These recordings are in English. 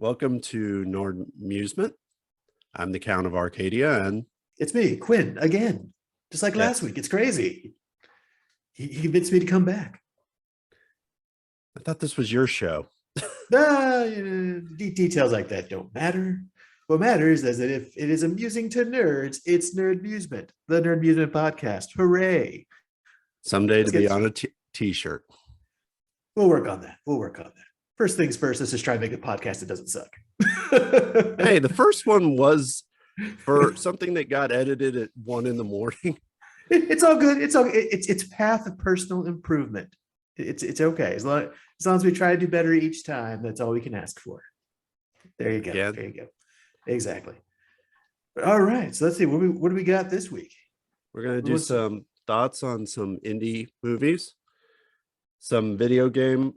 Welcome to Nerdmusement. I'm the Count of Arcadia, and It's me, Quinn, again. Just like last yes, week. It's crazy. He convinced me to come back. I thought this was your show. Details like that don't matter. What matters is that if it is amusing to nerds, it's Nerdmusement, the Nerdmusement podcast. Hooray. Someday to Let's be get, on a t-shirt. we'll work on that. We'll work on that. First things first, let's just try and make a podcast that doesn't suck. Hey, the first one was for something that got edited at 1 a.m. It's all good. It's path of personal improvement. It's okay. As long as we try to do better each time, that's all we can ask for. There you go. Yeah. There you go. Exactly. All right. So let's see. What do we got this week? We're going to do some thoughts on some indie movies, some video game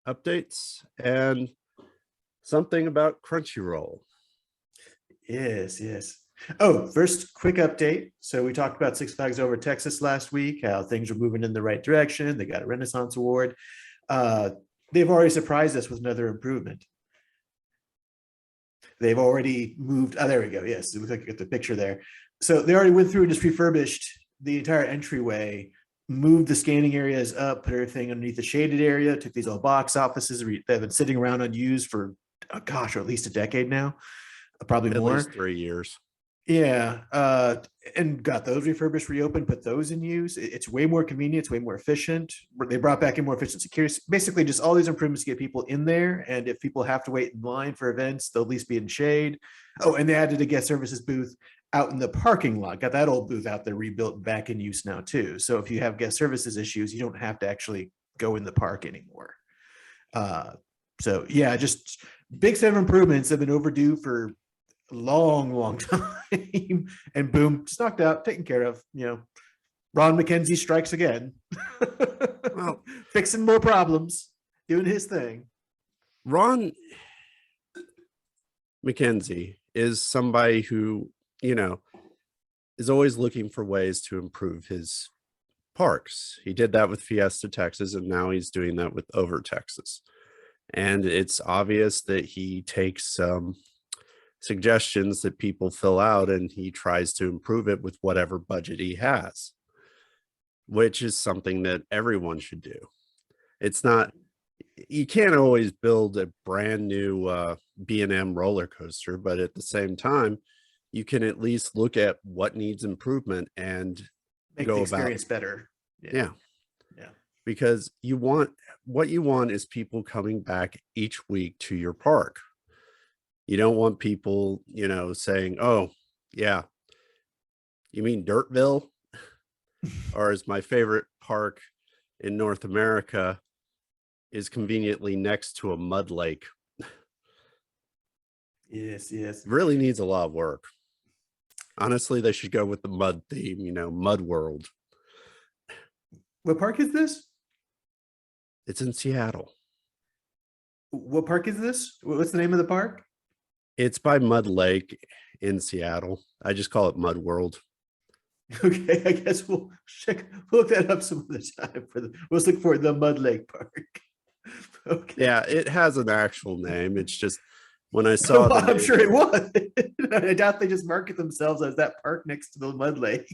updates, and something about Crunchyroll. Yes. Oh, first quick update. So we talked about Six Flags Over Texas last week, how things are moving in the right direction. They got a Renaissance Award. They've already surprised us with another improvement. They've already moved. Oh, there we go. Yes, it looks like you got the picture there. So they already went through and just refurbished the entire entryway, moved the scanning areas up, put everything underneath the shaded area, took these old box offices that have been sitting around unused for, or at least a decade now, probably At more. least 3 years. Yeah, and got those refurbished, reopened, put those in use. It's way more convenient. It's way more efficient. They brought back in more efficient security. Basically, just all these improvements to get people in there. And if people have to wait in line for events, they'll at least be in shade. Oh, and they added a guest services booth out in the parking lot. Got that old booth out there rebuilt and back in use now too. So if you have guest services issues, you don't have to actually go in the park anymore. So yeah, just big set of improvements have been overdue for long time, and boom, just knocked out, taken care of. Ron McKenzie strikes again. Well, fixing more problems, doing his thing. Ron McKenzie is somebody who, is always looking for ways to improve his parks. He did that with Fiesta Texas, and now he's doing that with Over Texas. And it's obvious that he takes suggestions that people fill out and he tries to improve it with whatever budget he has, which is something that everyone should do. It's not, you can't always build a brand new B&M roller coaster, but at the same time, you can at least look at what needs improvement and make go the about experience better. Yeah. Because what you want is people coming back each week to your park. You don't want people, saying, oh, yeah, you mean Dirtville? Or is my favorite park in North America is conveniently next to a mud lake. Yes. Really needs a lot of work. Honestly, they should go with the mud theme, Mud World. What park is this? It's in Seattle. What park is this? What's the name of the park? It's by Mud Lake in Seattle. I just call it Mud World. Okay, I guess we'll look that up some other time. We'll look for the Mud Lake Park. Okay. Yeah, it has an actual name. It's just when I saw well, I'm sure it was. I doubt they just market themselves as that park next to the Mud Lake.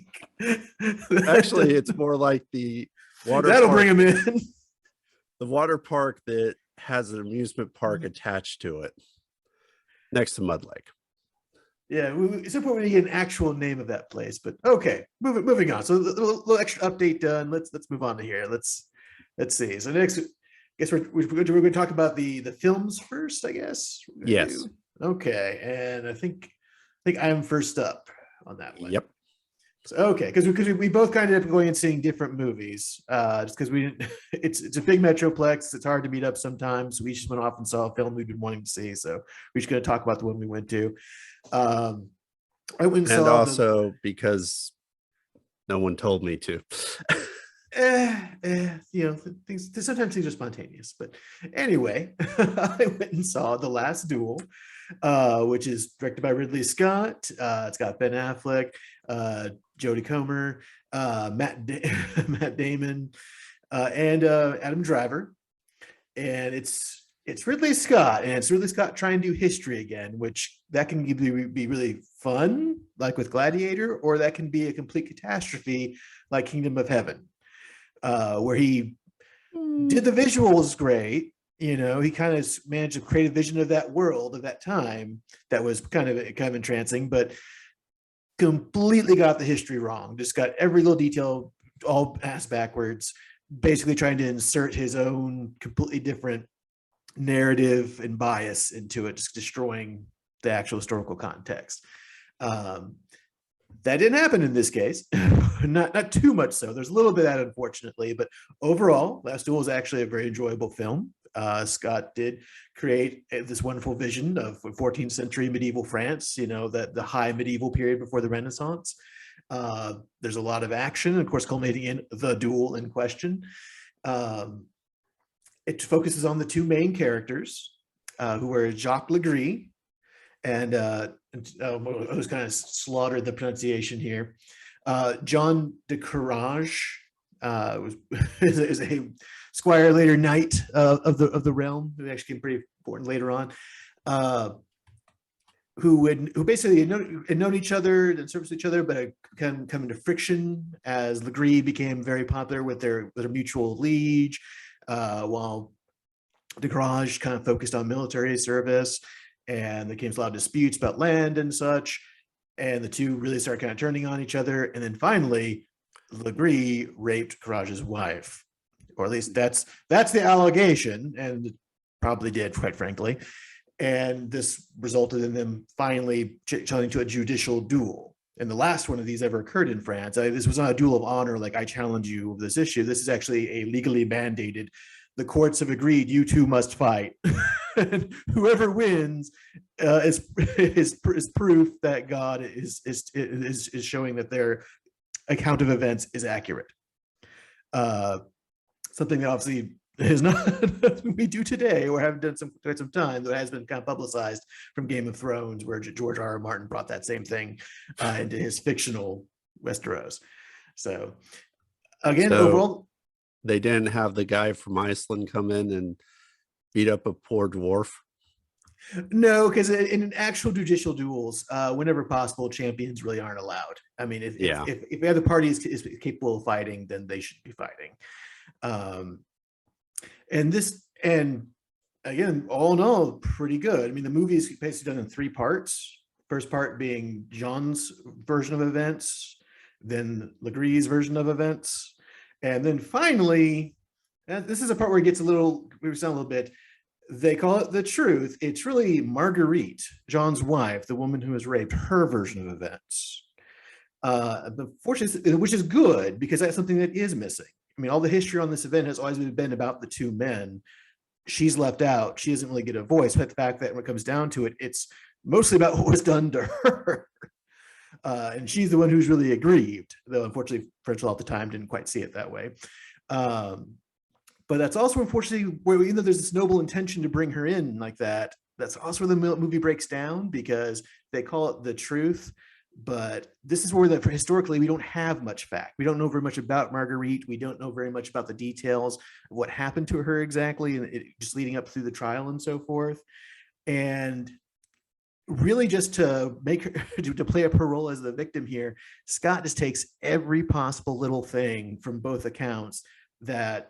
Actually, it's more like the water That'll park, bring them in. The water park that has an amusement park attached to it. Next to Mud Lake. Yeah, it's important to get an actual name of that place, but okay, moving on. So a little extra update done. Let's move on to here. Let's see. So next, I guess we're going to talk about the films first, I guess. Yes. Okay, and I think I'm first up on that one. Yep. So, okay, because we both kind of ended up going and seeing different movies, just because we didn't. It's a big metroplex. It's hard to meet up sometimes. We just went off and saw a film we've been wanting to see, so we're just going to talk about the one we went to. I went and saw also because no one told me to. Things sometimes things are spontaneous. But anyway, I went and saw The Last Duel, which is directed by Ridley Scott. It's got Ben Affleck, Jodie Comer, Matt Damon, and Adam Driver. And it's it's Ridley Scott, and it's Ridley Scott trying to do history again, which that can be really fun, like with Gladiator, or that can be a complete catastrophe, like Kingdom of Heaven, where he did the visuals great. He kind of managed to create a vision of that world of that time that was kind of entrancing, but completely got the history wrong. Just got every little detail all ass backwards, basically trying to insert his own completely different narrative and bias into it, just destroying the actual historical context. That didn't happen in this case. not too much so. There's a little bit of that, unfortunately, but overall, Last Duel is actually a very enjoyable film. Scott did create this wonderful vision of 14th century medieval France, that the high medieval period before the Renaissance. There's a lot of action, of course, culminating in the duel in question. It focuses on the two main characters, who are Jacques Legris and I was kind of slaughtered the pronunciation here. John de Courage is a squire, later knight of the realm, who actually came pretty important later on. Who basically had known each other and serviced each other, but had come into friction as Legris became very popular with their mutual liege, while de Courage kind of focused on military service, and there came a lot of disputes about land and such, and the two really started kind of turning on each other, and then finally Legris raped Courage's wife, or at least that's the allegation, and probably did, quite frankly. And this resulted in them finally challenging to a judicial duel. And the last one of these ever occurred in France. This was not a duel of honor, like I challenge you with this issue. This is actually a legally mandated. The courts have agreed you two must fight. And whoever wins is proof that God is showing that their account of events is accurate. Something that obviously is not we do today, or have done quite some time, that has been kind of publicized from Game of Thrones, where George R.R. Martin brought that same thing into his fictional Westeros. So again, overall, they didn't have the guy from Iceland come in and beat up a poor dwarf. No, because in actual judicial duels, whenever possible, champions really aren't allowed. I mean, if the other party is capable of fighting, then they should be fighting. And again, all in all, pretty good. I mean, the movie is basically done in 3 parts. First part being John's version of events, then Legris' version of events, and then finally, this is a part where it gets we were saying a little bit. They call it the truth. It's really Marguerite, John's wife, the woman who was raped, her version of events. Unfortunately, which is good, because that's something that is missing. I mean, all the history on this event has always been about the 2 men. She's left out. She doesn't really get a voice. But the fact that when it comes down to it, it's mostly about what was done to her. And she's the one who's really aggrieved, though unfortunately French law at the time didn't quite see it that way. But that's also, unfortunately, where even though there's this noble intention to bring her in like that, that's also where the movie breaks down, because they call it the truth. But this is where historically we don't have much fact. We don't know very much about Marguerite. We don't know very much about the details of what happened to her exactly, and just leading up through the trial and so forth. And really, just to make her to play up her role as the victim here, Scott just takes every possible little thing from both accounts that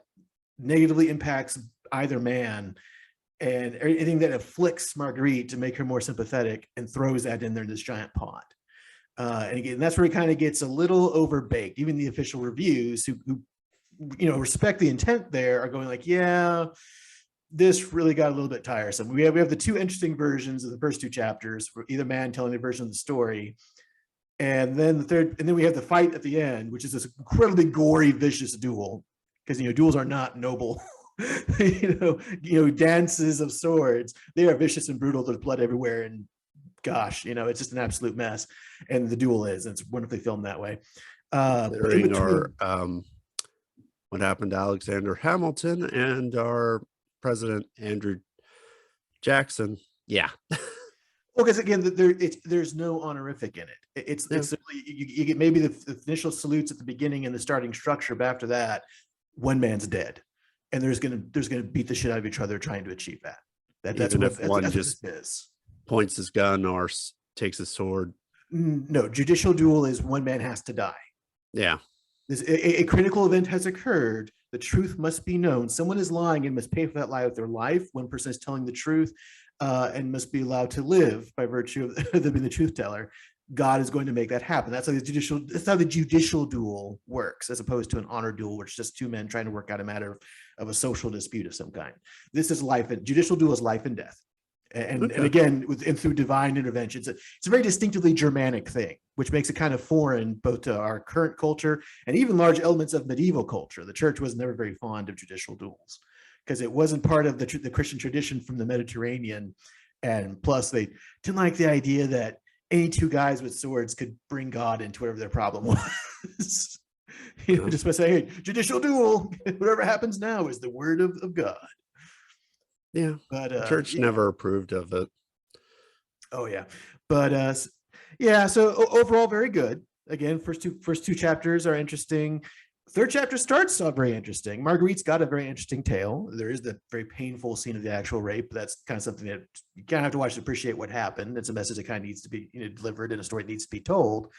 negatively impacts either man, and anything that afflicts Marguerite to make her more sympathetic, and throws that in there in this giant pot. And again, that's where it kind of gets a little overbaked. Even the official reviews, who respect the intent there, are going like, yeah, this really got a little bit tiresome. We have the 2 interesting versions of the first 2 chapters, for either man telling a version of the story, and then the third, and then we have the fight at the end, which is this incredibly gory, vicious duel, because duels are not noble. Dances of swords, they are vicious and brutal. There's blood everywhere, and gosh, it's just an absolute mess. And the duel is, and it's wonderfully filmed that way. What happened to Alexander Hamilton and our president Andrew Jackson? Yeah. Well, because again, there's no honorific in it. It's simply, you get maybe the initial salutes at the beginning and the starting structure, but after that, one man's dead, and there's gonna beat the shit out of each other trying to achieve that. That's Even what if one that's what just this is. points his gun or takes his sword. No, judicial duel is one man has to die. Yeah. A critical event has occurred. The truth must be known. Someone is lying and must pay for that lie with their life. One person is telling the truth and must be allowed to live by virtue of them being the truth teller. God is going to make that happen. That's how the judicial duel works, as opposed to an honor duel, which is just two men trying to work out a matter of a social dispute of some kind. This is life, and judicial duel is life and death. And again, and through divine intervention, it's a very distinctively Germanic thing, which makes it kind of foreign both to our current culture and even large elements of medieval culture. The church was never very fond of judicial duels because it wasn't part of the Christian tradition from the Mediterranean, and plus they didn't like the idea that any two guys with swords could bring God into whatever their problem was. Just by saying, hey, judicial duel, whatever happens now is the word of God. Yeah. But the church never approved of it. Oh yeah. But yeah, so overall very good. Again, first two chapters are interesting. Third chapter starts off very interesting. Marguerite's got a very interesting tale. There is the very painful scene of the actual rape. That's kind of something that you kind of have to watch to appreciate what happened. It's a message that kind of needs to be delivered, and a story that needs to be told.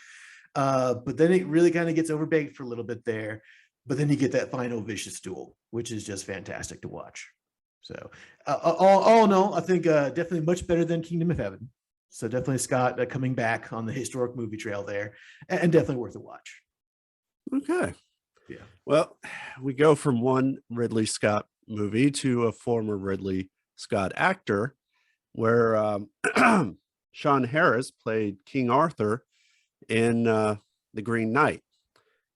But then it really kind of gets overbaked for a little bit there. But then you get that final vicious duel, which is just fantastic to watch. So all in all, I think definitely much better than Kingdom of Heaven. So definitely Scott coming back on the historic movie trail there, and definitely worth a watch. Okay. Yeah. Well, we go from one Ridley Scott movie to a former Ridley Scott actor, where Sean Harris played King Arthur in The Green Knight.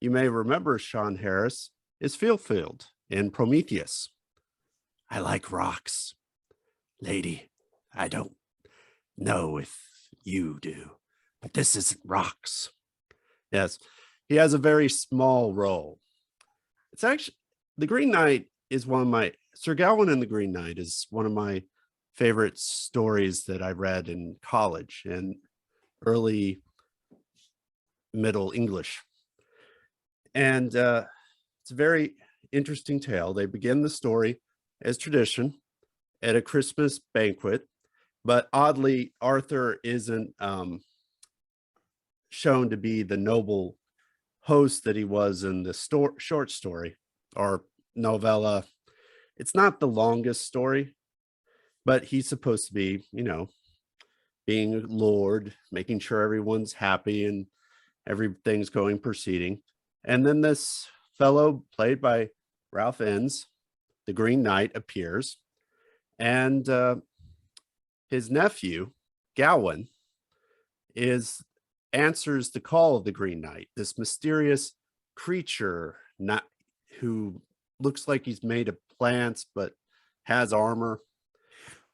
You may remember Sean Harris is Field in Prometheus. I like rocks. Lady, I don't know if you do, but this isn't rocks. Yes, he has a very small role. It's actually, The Green Knight is Sir Gawain and the Green Knight is one of my favorite stories that I read in college and early Middle English. And it's a very interesting tale. They begin the story as tradition at a Christmas banquet, but oddly, Arthur isn't shown to be the noble host that he was in the short story or novella. It's not the longest story, but he's supposed to be, being a lord, making sure everyone's happy and everything's proceeding. And then this fellow played by Ralph Innes, the Green Knight, appears, and his nephew, Gawain, answers the call of the Green Knight, this mysterious creature who looks like he's made of plants but has armor.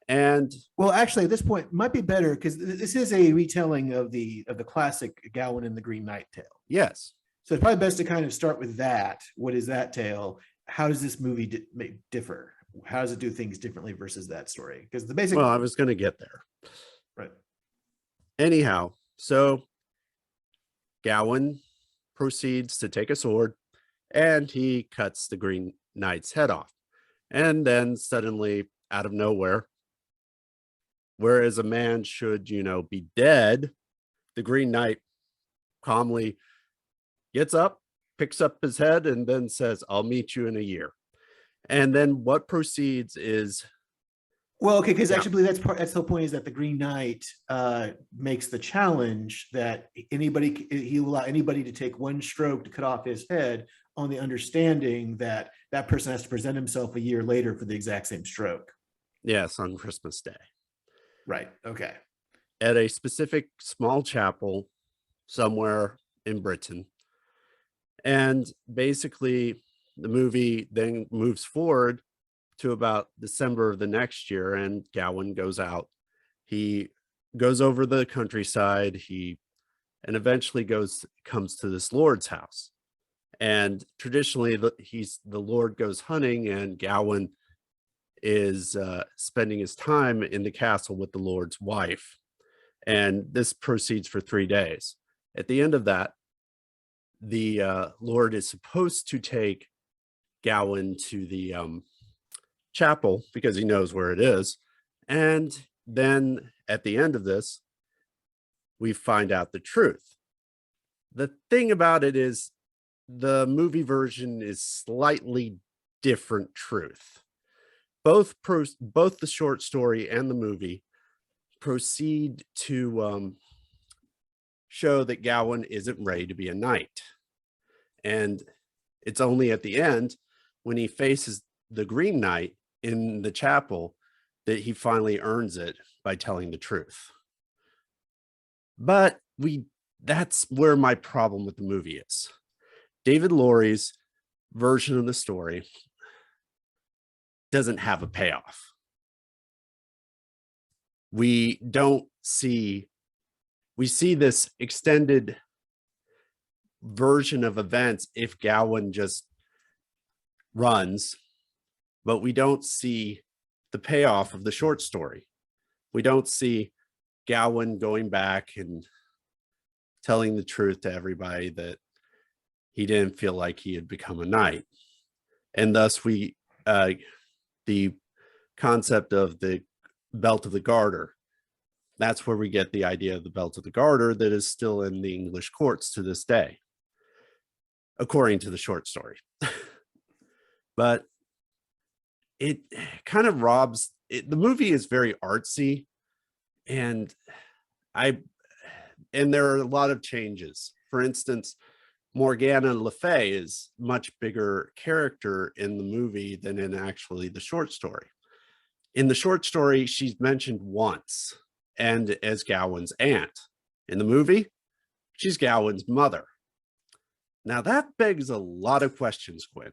And well, actually, at this point, might be better because this is a retelling of the classic Gawain and the Green Knight tale. Yes. So it's probably best to kind of start with that. What is that tale? How does this movie differ? How does it do things differently versus that story? Because the basic. Well, I was going to get there. Right. Anyhow, so Gawain proceeds to take a sword and he cuts the Green Knight's head off. And then suddenly, out of nowhere, whereas a man should, be dead, the Green Knight calmly gets up, picks up his head, and then says, "I'll meet you in a year." And then what proceeds is, well, okay, because actually that's the whole point, is that the Green Knight makes the challenge that he'll allow anybody to take one stroke to cut off his head, on the understanding that that person has to present himself a year later for the exact same stroke. Yes, on Christmas Day. Right. Okay. At a specific small chapel somewhere in Britain. And basically, the movie then moves forward to about December of the next year, and Gawain goes out. He goes over the countryside. And eventually comes to this lord's house. And traditionally, the lord goes hunting, and Gawain is spending his time in the castle with the lord's wife. And this proceeds for 3 days. At the end of that, the lord is supposed to take Gawain to the chapel because he knows where it is, And then at the end of this, we find out the truth. The thing about it is the movie version is slightly different truth. Both the short story and the movie proceed to show that Gawain isn't ready to be a knight. And it's only at the end when he faces the Green Knight in the chapel that he finally earns it by telling the truth. But that's where my problem with the movie is. David Laurie's version of the story doesn't have a payoff. We see this extended version of events if Gawain just runs, but we don't see the payoff of the short story. We don't see Gawain going back and telling the truth to everybody that he didn't feel like he had become a knight. And thus the concept of the belt of the garter, that's where we get the idea of the belt of the garter that is still in the English courts to this day, according to the short story. But it kind of robs it. The movie is very artsy, and there are a lot of changes. For instance, Morgana Le Fay is much bigger character in the movie than in actually the short story. In the short story, she's mentioned once, and as Gawain's aunt. In the movie, she's Gawain's mother. Now that begs a lot of questions, Quinn.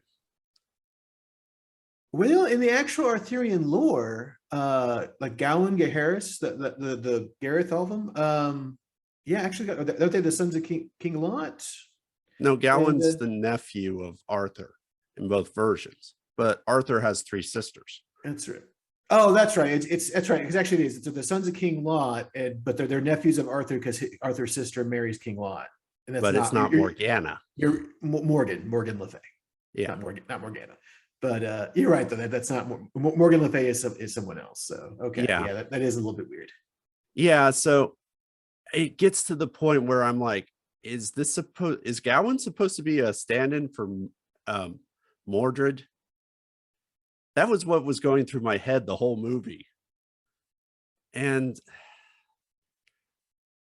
Well, in the actual Arthurian lore, like Gawain, Gaheris, the Gareth, all of them, yeah, actually, aren't they the sons of King Lot? No, Gawain's the nephew of Arthur in both versions, but Arthur has 3 sisters. That's right. Oh, that's right. That's right. Because actually, it is. It's the sons of King Lot, but they're nephews of Arthur because Arthur's sister marries King Lot, and that's it's not Morgana. You're Morgan Le Fay. Yeah, not Morgana. But you're right, though. That's not Morgan Le Fay is someone else. So okay, yeah, that is a little bit weird. Yeah, so it gets to the point where I'm like, is Gawain supposed to be a stand-in for Mordred? That was what was going through my head the whole movie. And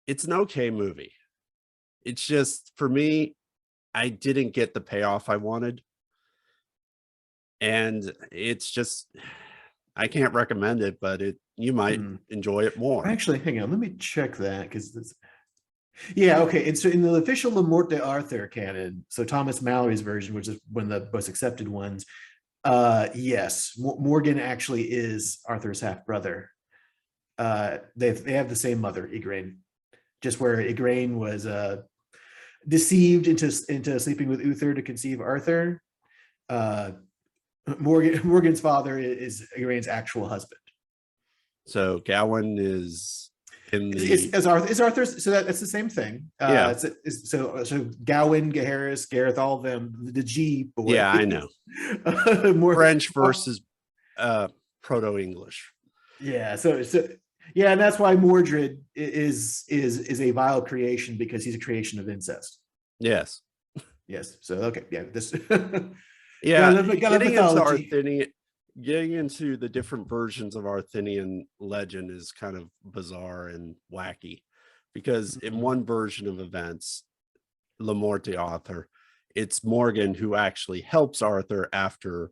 it's an okay movie. It's just, for me, I didn't get the payoff I wanted. And it's just, I can't recommend it, but you might enjoy it more. Actually, hang on, let me check that, because yeah, okay. And so in the official Le Morte d'Arthur canon, so Thomas Mallory's version, which is one of the most accepted ones, yes, Morgan actually is Arthur's half brother. They have the same mother, Igraine, just where Igraine was deceived into sleeping with Uther to conceive Arthur. Morgan's father is Igraine's actual husband. So Gawain is is Arthur's, so that's the same thing. Yeah. So Gawain, Gaheris, Gareth, all of them, the G boy. Yeah, I know. More French versus Proto-English. Yeah, so yeah, and that's why Mordred is a vile creation, because he's a creation of incest. Yes. Yes. So okay, yeah, this yeah, getting into the different versions of Arthurian legend is kind of bizarre and wacky, because in one version of events, Le Morte d'Arthur, it's Morgan who actually helps Arthur after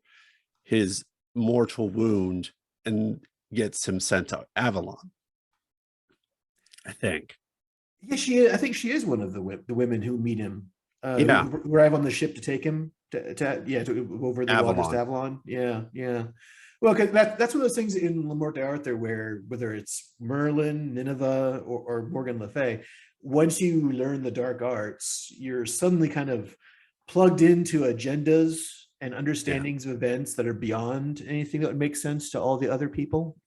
his mortal wound and gets him sent to Avalon. I think. Yeah, I think she is one of the women who meet him. Who arrive on the ship to take him to over the waters to Avalon. Yeah. Well, because that's one of those things in Le Morte d'Arthur where, whether it's Merlin, Nineveh, or Morgan Le Fay, once you learn the dark arts, you're suddenly kind of plugged into agendas and understandings of events that are beyond anything that would make sense to all the other people.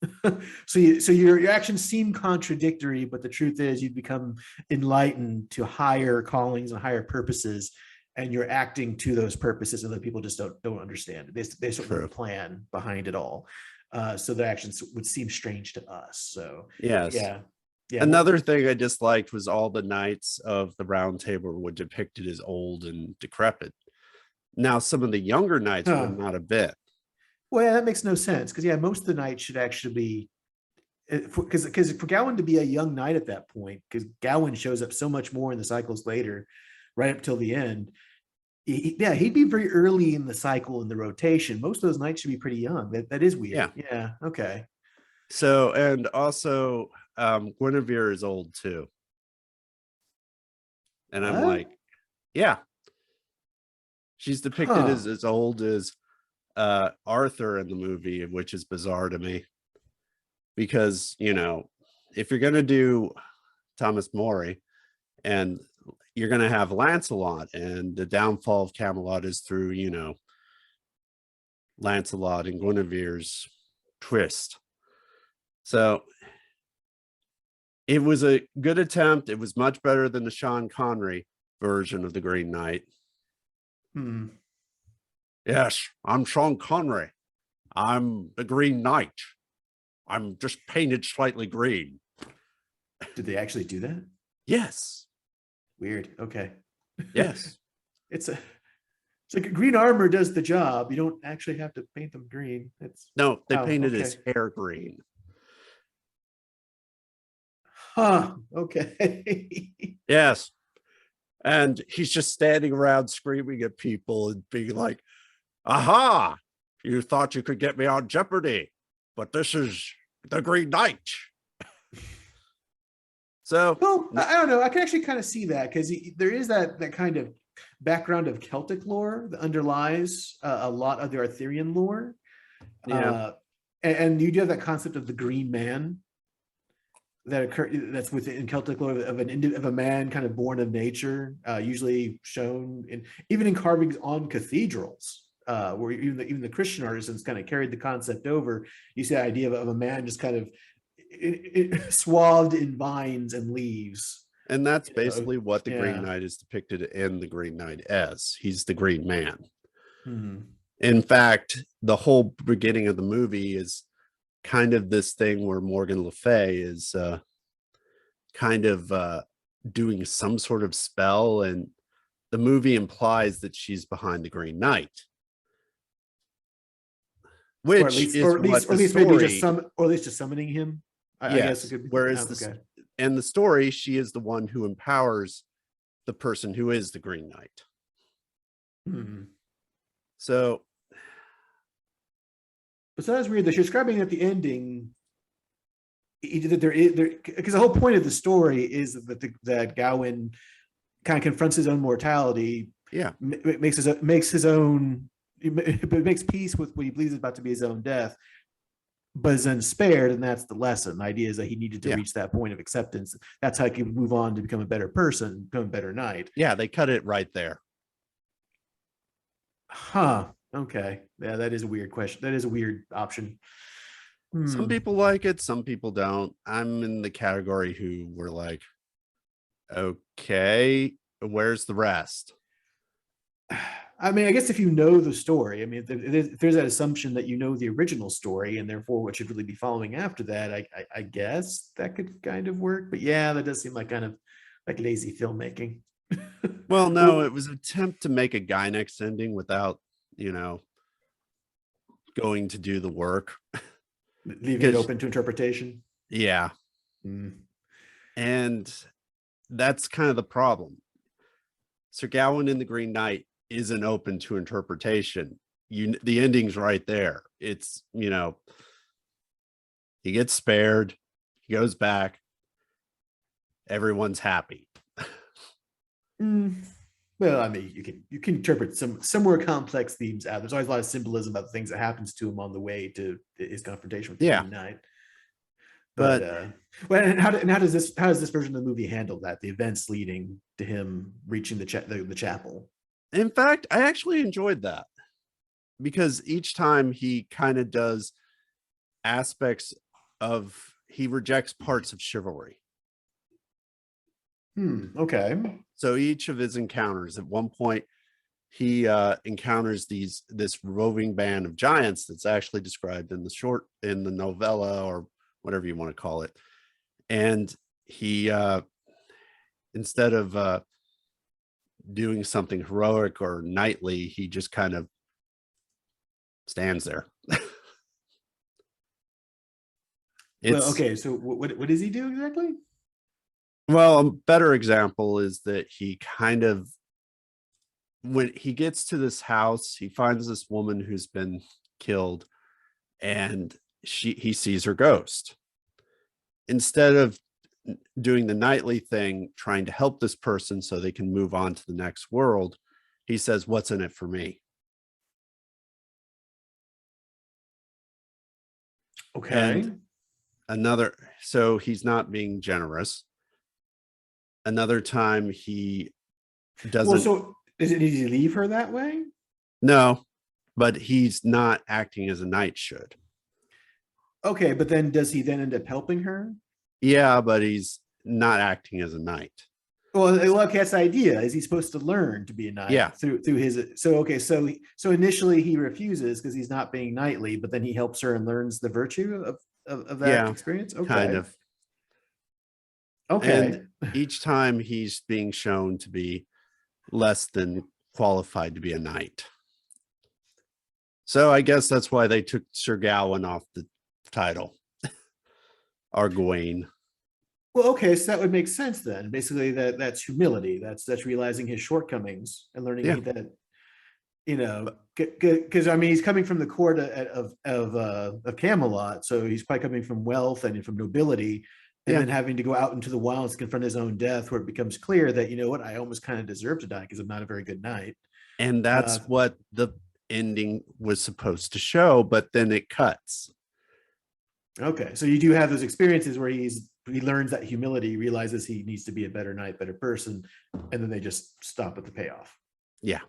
so your actions seem contradictory, but the truth is you've become enlightened to higher callings and higher purposes, and you're acting to those purposes, and the people just don't understand. They sort of have a plan behind it all. So the actions would seem strange to us. So Yes. yeah, yeah. Another thing I disliked was all the knights of the round table were depicted as old and decrepit. Now, some of the younger knights were Huh. not a bit. Well, yeah, that makes no sense because yeah, most of the knights should actually be because for Gowan to be a young knight at that point, because Gowan shows up so much more in the cycles later, right up till the end. Yeah, he'd be very early in the cycle in the rotation. Most of those knights should be pretty young. That is weird. Yeah. Yeah. Okay. So, and also, Guinevere is old too. And I'm What? like, yeah, she's depicted Huh. as old as Arthur in the movie, which is bizarre to me. Because, if you're going to do Thomas More and you're going to have Lancelot, and the downfall of Camelot is through, Lancelot and Guinevere's twist. So it was a good attempt. It was much better than the Sean Connery version of the Green Knight. Hmm. Yes, I'm Sean Connery. I'm the Green Knight. I'm just painted slightly green. Did they actually do that? Yes. Weird. Okay. Yes. It's like green armor does the job. You don't actually have to paint them green. It's No, they painted okay. his hair green. Huh. Okay. Yes. And he's just standing around screaming at people and being like, aha, you thought you could get me on Jeopardy, but this is the Green Knight. So, Well, I don't know. I can actually kind of see that because there is that kind of background of Celtic lore that underlies a lot of the Arthurian lore. yeah, And you do have that concept of the Green Man that's within Celtic lore of a man kind of born of nature, usually shown even in carvings on cathedrals, where even the Christian artisans kind of carried the concept over. You see the idea of a man just kind of swathed in vines and leaves. and that's basically what the Green Yeah. Knight is depicted in the Green Knight as. He's the Green Man. Hmm. In fact, the whole beginning of the movie is kind of this thing where Morgan Le Fay is kind of doing some sort of spell, and the movie implies that she's behind the Green Knight, which is what the maybe just story. or at least just summoning him. I guess it Yes. could be. Whereas Okay. in the story, she is the one who empowers the person who is the Green Knight. Hmm. So, But so that's weird that you're describing at the ending that there is because the whole point of the story is that Gawain kind of confronts his own mortality, yeah, makes peace with what he believes is about to be his own death, but is then spared, and that's the lesson. The idea is that he needed to reach that point of acceptance. That's how he can move on to become a better person, become a better knight. Yeah, they cut it right there. Huh. Okay. Yeah, that is a weird question. That is a weird option. Some people like it, some people don't. I'm in the category who were like, okay, where's the rest? I mean, I guess if you know the story, I mean, if there's that assumption that you know the original story and therefore what should really be following after that, I guess that could kind of work. But yeah, that does seem like kind of like lazy filmmaking. Well, no, it was an attempt to make a Gynex ending without, going to do the work. Leaving it open to interpretation. Yeah. And that's kind of the problem. Sir Gawain in the Green Knight isn't open to interpretation. The ending's right there. It's, he gets spared, he goes back, everyone's happy. Well, I mean, you can interpret some more complex themes out. There's always a lot of symbolism about the things that happens to him on the way to his confrontation with the Green Knight. But well, and how does this version of the movie handle that? The events leading to him reaching the chapel. In fact, I actually enjoyed that because each time he kind of does aspects of, he rejects parts of chivalry. Okay. So each of his encounters, at one point, he encounters this roving band of giants that's actually described in the novella, or whatever you want to call it. And he instead of doing something heroic or knightly, he just kind of stands there. Well, okay, so what does he do exactly? Well, a better example is that he kind of, when he gets to this house, he finds this woman who's been killed, and he sees her ghost. Instead of doing the knightly thing, trying to help this person so they can move on to the next world, he says, "What's in it for me?" Okay. And so he's not being generous. Another time he Well, doesn't. so did he leave her that way? No, but he's not acting as a knight should. Okay, but then does he then end up helping her? Yeah, but he's not acting as a knight. Well, okay, that's the idea. Is he supposed to learn to be a knight Yeah. through his? So okay, so initially he refuses because he's not being knightly, but then he helps her and learns the virtue of that experience. Okay, kind of. Okay. And each time he's being shown to be less than qualified to be a knight. So I guess that's why they took Sir Gawain off the title. Or Gawain. Well, okay, so that would make sense then. Basically, that's humility. That's realizing his shortcomings and learning that, because I mean, he's coming from the court of Camelot, so he's probably coming from wealth and from nobility, and then having to go out into the wilds to confront his own death, where it becomes clear that, you know what, I almost kind of deserve to die because I'm not a very good knight. And that's what the ending was supposed to show, but then it cuts. Okay, so you do have those experiences where he learns that humility, realizes he needs to be a better knight, better person, and then they just stop at the payoff. Yeah.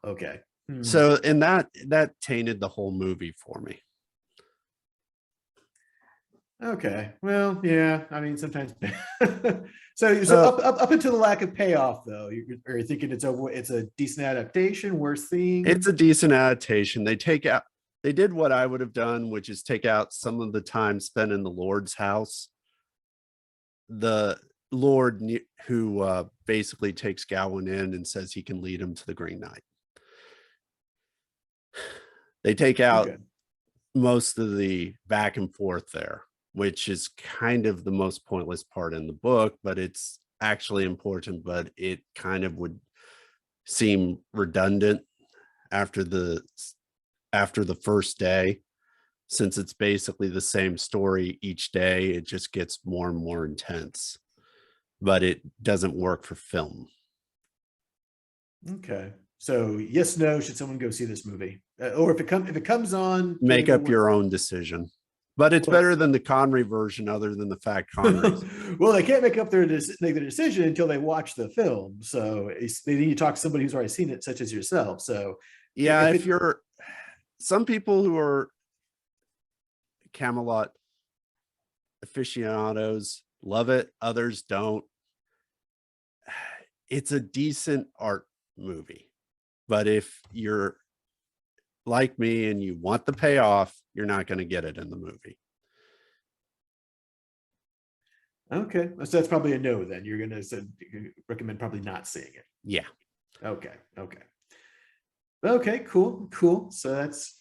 Okay. So, and that tainted the whole movie for me. Okay. Well, yeah. I mean, sometimes. so up until the lack of payoff, though, are you thinking it's a decent adaptation, worth seeing? It's a decent adaptation. They did what I would have done, which is take out some of the time spent in the Lord's house. The Lord who basically takes Gawain in and says he can lead him to the Green Knight. They take out most of the back and forth there, which is kind of the most pointless part in the book, but it's actually important, but it kind of would seem redundant after the first day, since it's basically the same story each day. It just gets more and more intense, but it doesn't work for film. Okay. So yes, no, should someone go see this movie? Or if it comes on, make up your own decision. But it's better than the Connery version, other than the fact Connery. Well, they can't make their decision until they watch the film. So they need to talk to somebody who's already seen it, such as yourself. So yeah, if you're some people who are Camelot aficionados love it, others don't. It's a decent art movie, but if you're like me and you want the payoff, you're not going to get it in the movie. Okay, so that's probably a no. Then you're going to recommend probably not seeing it. Yeah. Okay. Cool. So that's,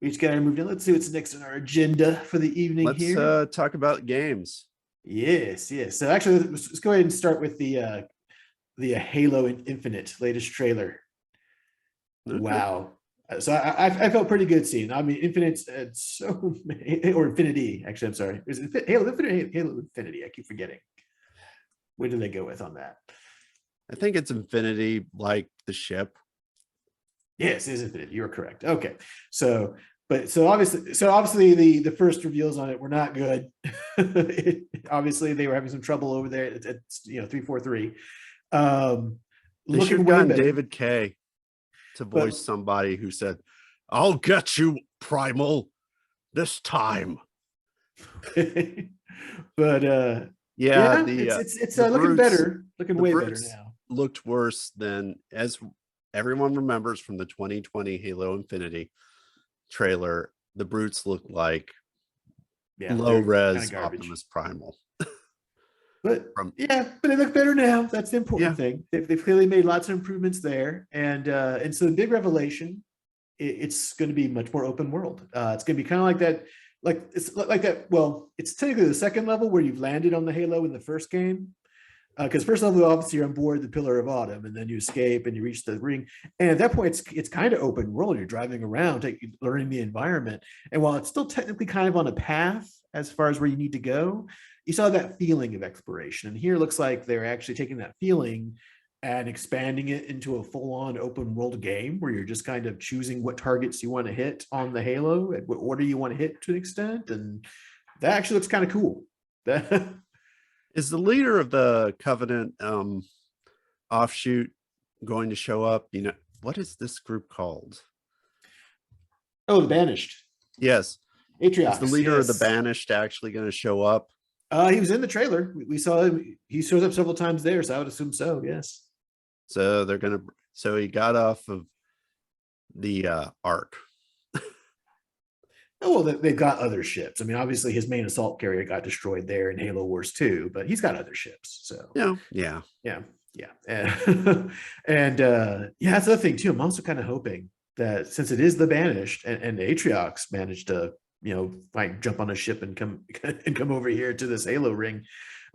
we each got to move on. Let's see what's next on our agenda for the evening. Let's talk about games. Yes. So actually, let's go ahead and start with the Halo Infinite latest trailer. Okay. Wow. So I felt pretty good seeing. I mean, Infinite, or Infinity. Actually, I'm sorry. Is it Halo Infinite? Halo Infinity. I keep forgetting. Where do they go with on that? I think it's Infinity, like the ship. Yes, it is Infinity. You're correct. Okay. So obviously the first reveals on it were not good. Obviously, they were having some trouble over there at 343. They should have gotten David Kaye to voice somebody who said, "I'll get you, Primal, this time." But it's looking better, way better now. looked worse than, as everyone remembers from the 2020 Halo Infinity trailer, the brutes look like Yeah, low they're kind res of garbage. Optimus Primal. But From yeah, but they look better now. That's the important yeah, thing. They've clearly made lots of improvements there, and so the big revelation, it's going to be much more open world. It's going to be kind of like that, like it's like that. Well, it's technically the second level where you've landed on the Halo in the first game. Because first level, obviously, you're on board the Pillar of Autumn, and then you escape and you reach the ring. And at that point, it's kind of open world. You're driving around, learning the environment. And while it's still technically kind of on a path as far as where you need to go, you saw that feeling of exploration. And here it looks like they're actually taking that feeling and expanding it into a full-on open world game where you're just kind of choosing what targets you want to hit on the Halo, and what order you want to hit to an extent. And that actually looks kind of cool. is the leader of the Covenant offshoot going to show up? You know, what is this group called? Oh, the Banished. Yes. Atriox, Is the leader of the yes. Banished actually going to show up? He was in the trailer. We saw him. He shows up several times there, so I would assume so. Yes. So they're going to, so he got off of the Ark. Oh, well, they've got other ships. I mean, obviously, his main assault carrier got destroyed there in Halo Wars 2, but he's got other ships. So Yeah. yeah. And yeah, that's the other thing too. I'm also kind of hoping that since it is the Banished, and Atriox managed to, like jump on a ship and come over here to this Halo ring,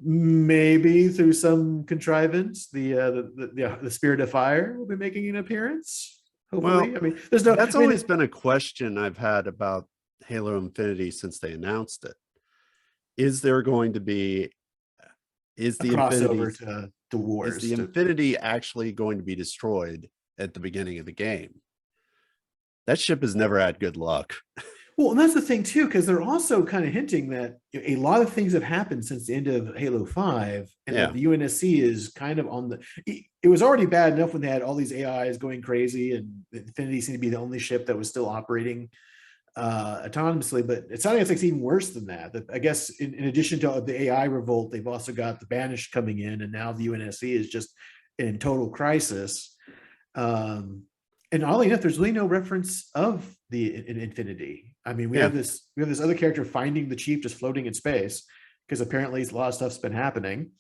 maybe through some contrivance, the Spirit of Fire will be making an appearance. Hopefully, Well, I mean, there's no. that's I mean, always been a question I've had about Halo Infinity since they announced it. Is there going to be, is a the crossover Infinity, to is Wars. the Infinity actually going to be destroyed at the beginning of the game? That ship has never had good luck. Well, and that's the thing too, because they're also kind of hinting that a lot of things have happened since the end of Halo 5, and Yeah. that the UNSC is kind of on the. It was already bad enough when they had all these AIs going crazy, and Infinity seemed to be the only ship that was still operating autonomously. But it's sounding like it's even worse than that. I guess in addition to the AI revolt, they've also got the Banished coming in, and now the UNSC is just in total crisis. And oddly enough, there's really no reference of in Infinity. I mean, we have this other character finding the chief just floating in space, because apparently a lot of stuff's been happening,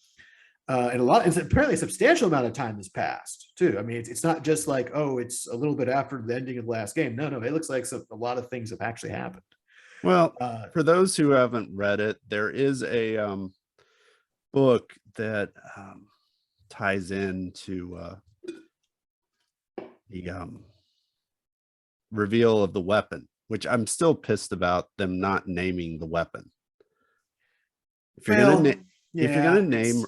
and it's apparently a substantial amount of time has passed too. I mean, it's not just like, oh, it's a little bit after the ending of the last game. No, it looks like a lot of things have actually happened. Well, for those who haven't read it, there is a book that ties into the reveal of the weapon, which I'm still pissed about them not naming the weapon. If you're gonna name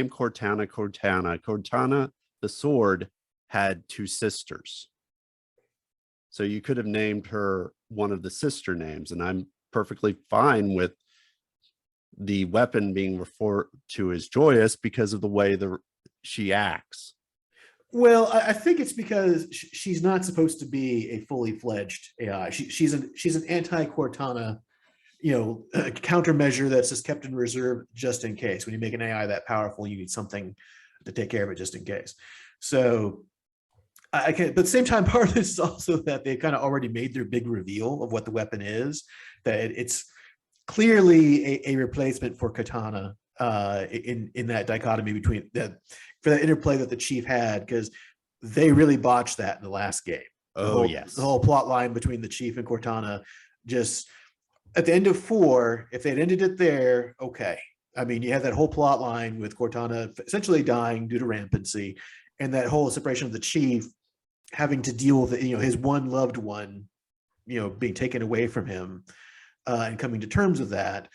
Cortana, the sword had two sisters, so you could have named her one of the sister names, and I'm perfectly fine with the weapon being referred to as Joyous because of the way she acts. Well, I think it's because she's not supposed to be a fully fledged AI. She's an anti-Cortana, countermeasure that's just kept in reserve just in case. When you make an AI that powerful, you need something to take care of it just in case. So I can't. But at the same time, part of this is also that they kind of already made their big reveal of what the weapon is. That it's clearly a replacement for Katana in that dichotomy between for that interplay that the chief had, because they really botched that in the last game. The whole plot line between the chief and Cortana, just at the end of 4, if they'd ended it there, okay. I mean, you had that whole plot line with Cortana essentially dying due to rampancy, and that whole separation of the chief having to deal with his one loved one, being taken away from him, and coming to terms with that.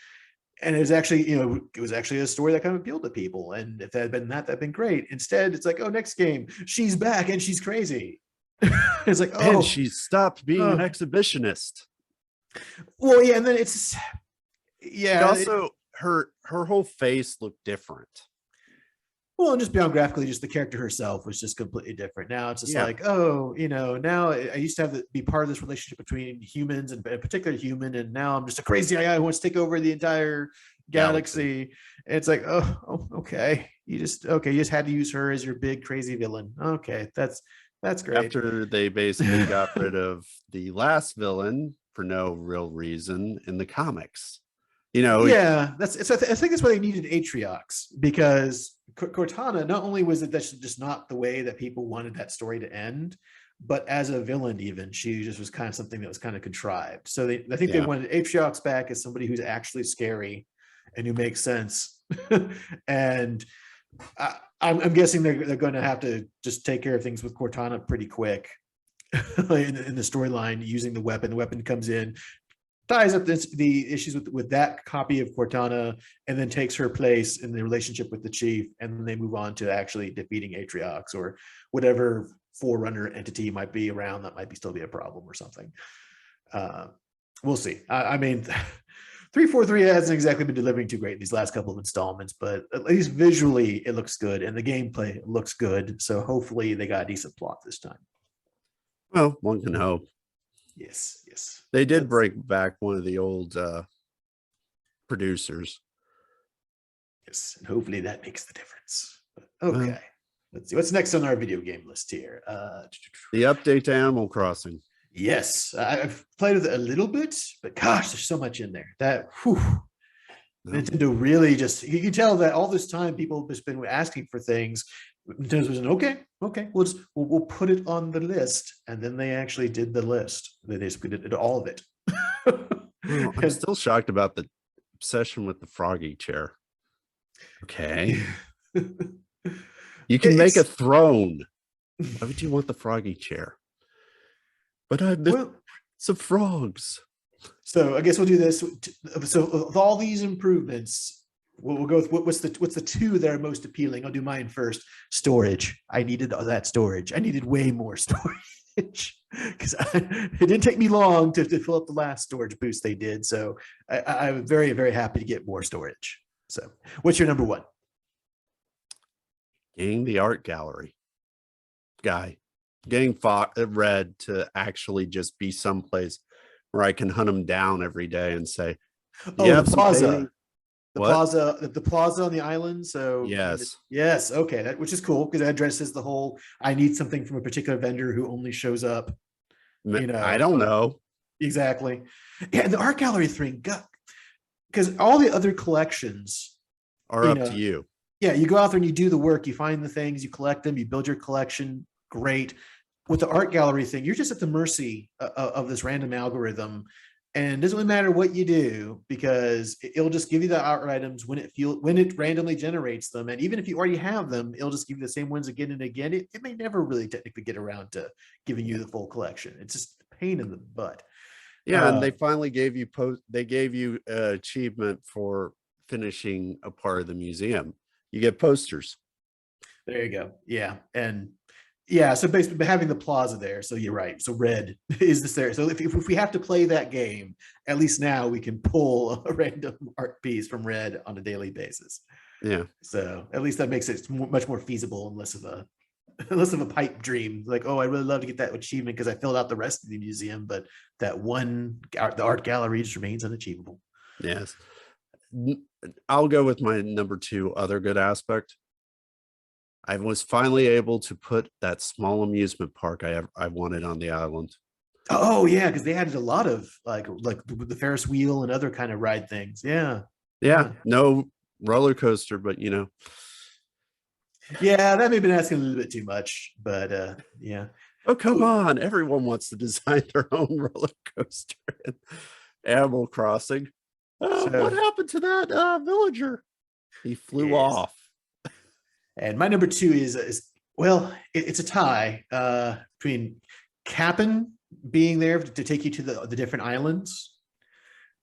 And it was actually, a story that kind of appealed to people. And if that had been that'd been great. Instead, it's like, oh, next game, she's back and she's crazy. It's like, oh, and she stopped being an exhibitionist. Well, yeah, and then it's also her whole face looked different. Well, and just beyond graphically, just the character herself was just completely different. Now it's just like, oh, now I used to be part of this relationship between humans, and a particular human, and now I'm just a crazy AI who wants to take over the entire galaxy. And it's like, oh, okay, You just had to use her as your big crazy villain. Okay, that's great. After they basically got rid of the last villain for no real reason in the comics. Yeah, I think that's why they needed Atriox, because Cortana, not only was it that's just not the way that people wanted that story to end, but as a villain, even she just was kind of something that was kind of contrived. So I think they wanted Atriox back as somebody who's actually scary and who makes sense. And I'm guessing they're going to have to just take care of things with Cortana pretty quick in the storyline, using the weapon. The weapon comes in, ties up the issues with that copy of Cortana, and then takes her place in the relationship with the chief, and then they move on to actually defeating Atriox or whatever forerunner entity might be around that might still be a problem or something. We'll see. I mean, 343 hasn't exactly been delivering too great in these last couple of installments, but at least visually it looks good and the gameplay looks good. So hopefully they got a decent plot this time. Well, one can hope. Yes. They did bring back one of the old producers. Yes, and hopefully that makes the difference. Okay, let's see what's next on our video game list here. The update to Animal Crossing. Yes, I've played with it a little bit, but gosh, there's so much in there that Nintendo really you can tell that all this time people have just been asking for things. Nintendo was okay, we'll put it on the list, and then they actually did the list. They basically did all of it. I'm still shocked about the obsession with the froggy chair. Okay. You can make a throne. Why would you want the froggy chair? But some frogs. So I guess we'll do this. So of all these improvements, we'll go with what's the two that are most appealing. I'll do mine first. Storage. I needed that storage. I needed way more storage because it didn't take me long to fill up the last storage boost they did. So I'm very, very happy to get more storage. So what's your number one? Getting the art gallery guy. Getting Red to actually just be someplace where I can hunt him down every day and say, the plaza. The plaza on the island. So yes, okay, which is cool because that addresses the whole I need something from a particular vendor who only shows up. I don't know exactly. Yeah, the art gallery thing, because all the other collections are up to you. Yeah, you go out there and you do the work, you find the things, you collect them, you build your collection. Great. With the art gallery thing, you're just at the mercy of this random algorithm, and it doesn't really matter what you do because it'll just give you the art items when it randomly generates them, and even if you already have them, it'll just give you the same ones again and again. It may never really technically get around to giving you the full collection. It's just a pain in the butt. Yeah, and they finally gave you an achievement for finishing a part of the museum. You get posters. There you go. Yeah, and yeah, so basically having the plaza there. So you're right. So Red is this there. So if we have to play that game, at least now we can pull a random art piece from Red on a daily basis. Yeah. So at least that makes it much more feasible and less of a pipe dream. Like, oh, I really love to get that achievement because I filled out the rest of the museum, but the art gallery just remains unachievable. Yes. I'll go with my number two other good aspect. I was finally able to put that small amusement park I wanted on the island. Oh yeah, because they added a lot of like the Ferris wheel and other kind of ride things. Yeah. No roller coaster, but Yeah, that may have been asking a little bit too much, but yeah. Oh, come on. Everyone wants to design their own roller coaster in Animal Crossing. What happened to that villager? He flew off. And my number two is it's a tie between Cap'n being there to take you to the different islands,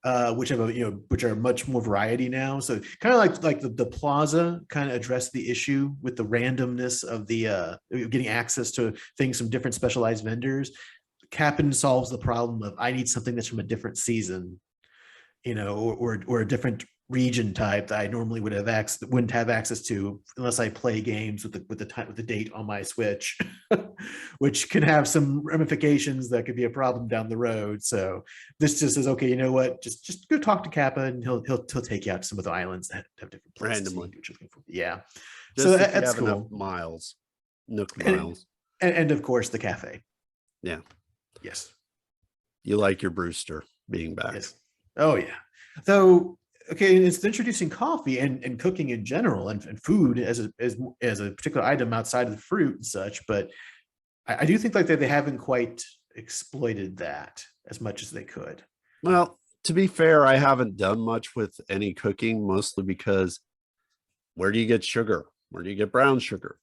which are much more variety now. So kind of like the plaza kind of addressed the issue with the randomness of the getting access to things from different specialized vendors. Cap'n solves the problem of I need something that's from a different season, or a different region type that I normally wouldn't have access to unless I play games with the date on my Switch, which can have some ramifications that could be a problem down the road. So this just says, okay, you know what? Just go talk to Kappa, and he'll take you out to some of the islands that have different places. Randomly. Yeah. Just So if you that's have enough cool. miles, Nook And, miles. and of course the cafe. Yeah. Yes. You like your Brewster being back. Yes. Oh yeah. Though, okay, it's introducing coffee and cooking in general and food as a particular item outside of the fruit and such, but I do think like that they haven't quite exploited that as much as they could. Well, to be fair, I haven't done much with any cooking, mostly because where do you get sugar? Where do you get brown sugar?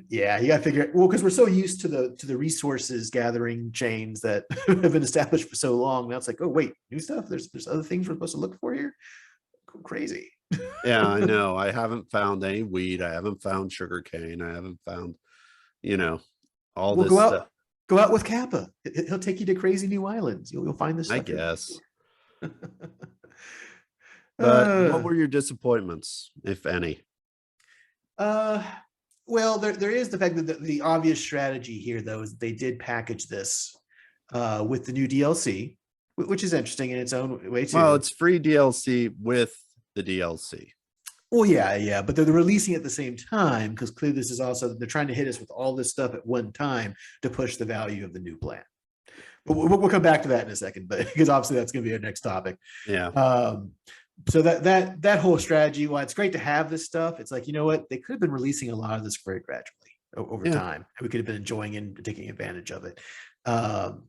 Yeah, you got to figure it. Well, because we're so used to the resources gathering chains that have been established for so long. Now it's like, oh wait, new stuff. There's other things we're supposed to look for here. Crazy. Yeah, I know. I haven't found any weed. I haven't found sugar cane. I haven't found, all Well, this stuff. go out with Kappa. He'll take you to crazy new islands. You'll find this I stuff. guess. uh, But what were your disappointments, if any? well, there is the fact that the obvious strategy here, though, is they did package this with the new DLC, which is interesting in its own way too. Well, it's free DLC with the DLC. Well, yeah, but they're releasing it at the same time because clearly this is also they're trying to hit us with all this stuff at one time to push the value of the new plan. But we'll come back to that in a second, but because obviously that's going to be our next topic. Yeah. So that whole strategy, while it's great to have this stuff, it's like, you know what, they could have been releasing a lot of this very gradually over time, and we could have been enjoying and taking advantage of it.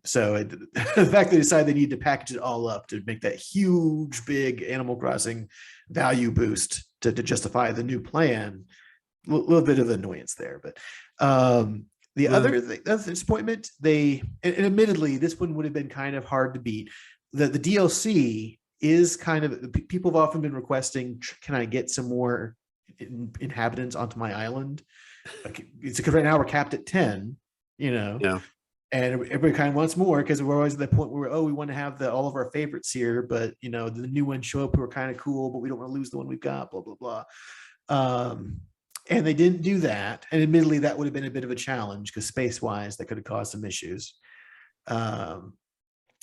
So the fact they decided they need to package it all up to make that huge, big Animal Crossing value boost to justify the new plan, a little bit of annoyance there. But the other disappointment, and admittedly, this one would have been kind of hard to beat. The DLC is kind of, people have often been requesting, can I get some more inhabitants onto my island? It's because right now we're capped at 10, Yeah. And everybody kind of wants more because we're always at that point where, we want to have all of our favorites here, but the new ones show up who are kind of cool, but we don't want to lose the one we've got, blah, blah, blah. And they didn't do that. And admittedly, that would have been a bit of a challenge because space-wise, that could have caused some issues. So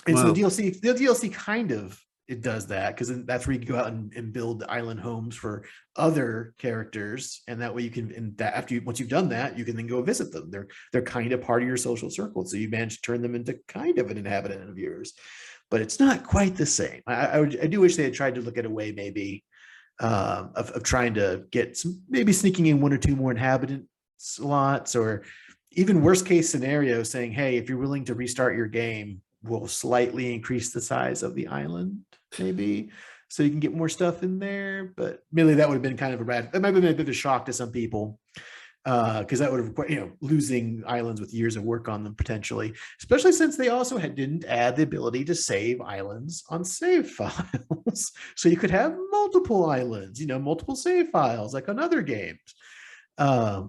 the DLC kind of, it does that because that's where you can go out and build island homes for other characters, and that way you can. And that once you've done that, you can then go visit them. They're kind of part of your social circle, so you manage to turn them into kind of an inhabitant of yours, but it's not quite the same. I do wish they had tried to look at a way maybe of trying to get maybe sneaking in one or two more inhabitant slots, or even worst case scenario saying, hey, if you're willing to restart your game, we'll slightly increase the size of the island, maybe, so you can get more stuff in there. But really, that would have been kind of that might have been a bit of a shock to some people, because that would have required, losing islands with years of work on them potentially, especially since they also didn't add the ability to save islands on save files. So you could have multiple islands, multiple save files like on other games.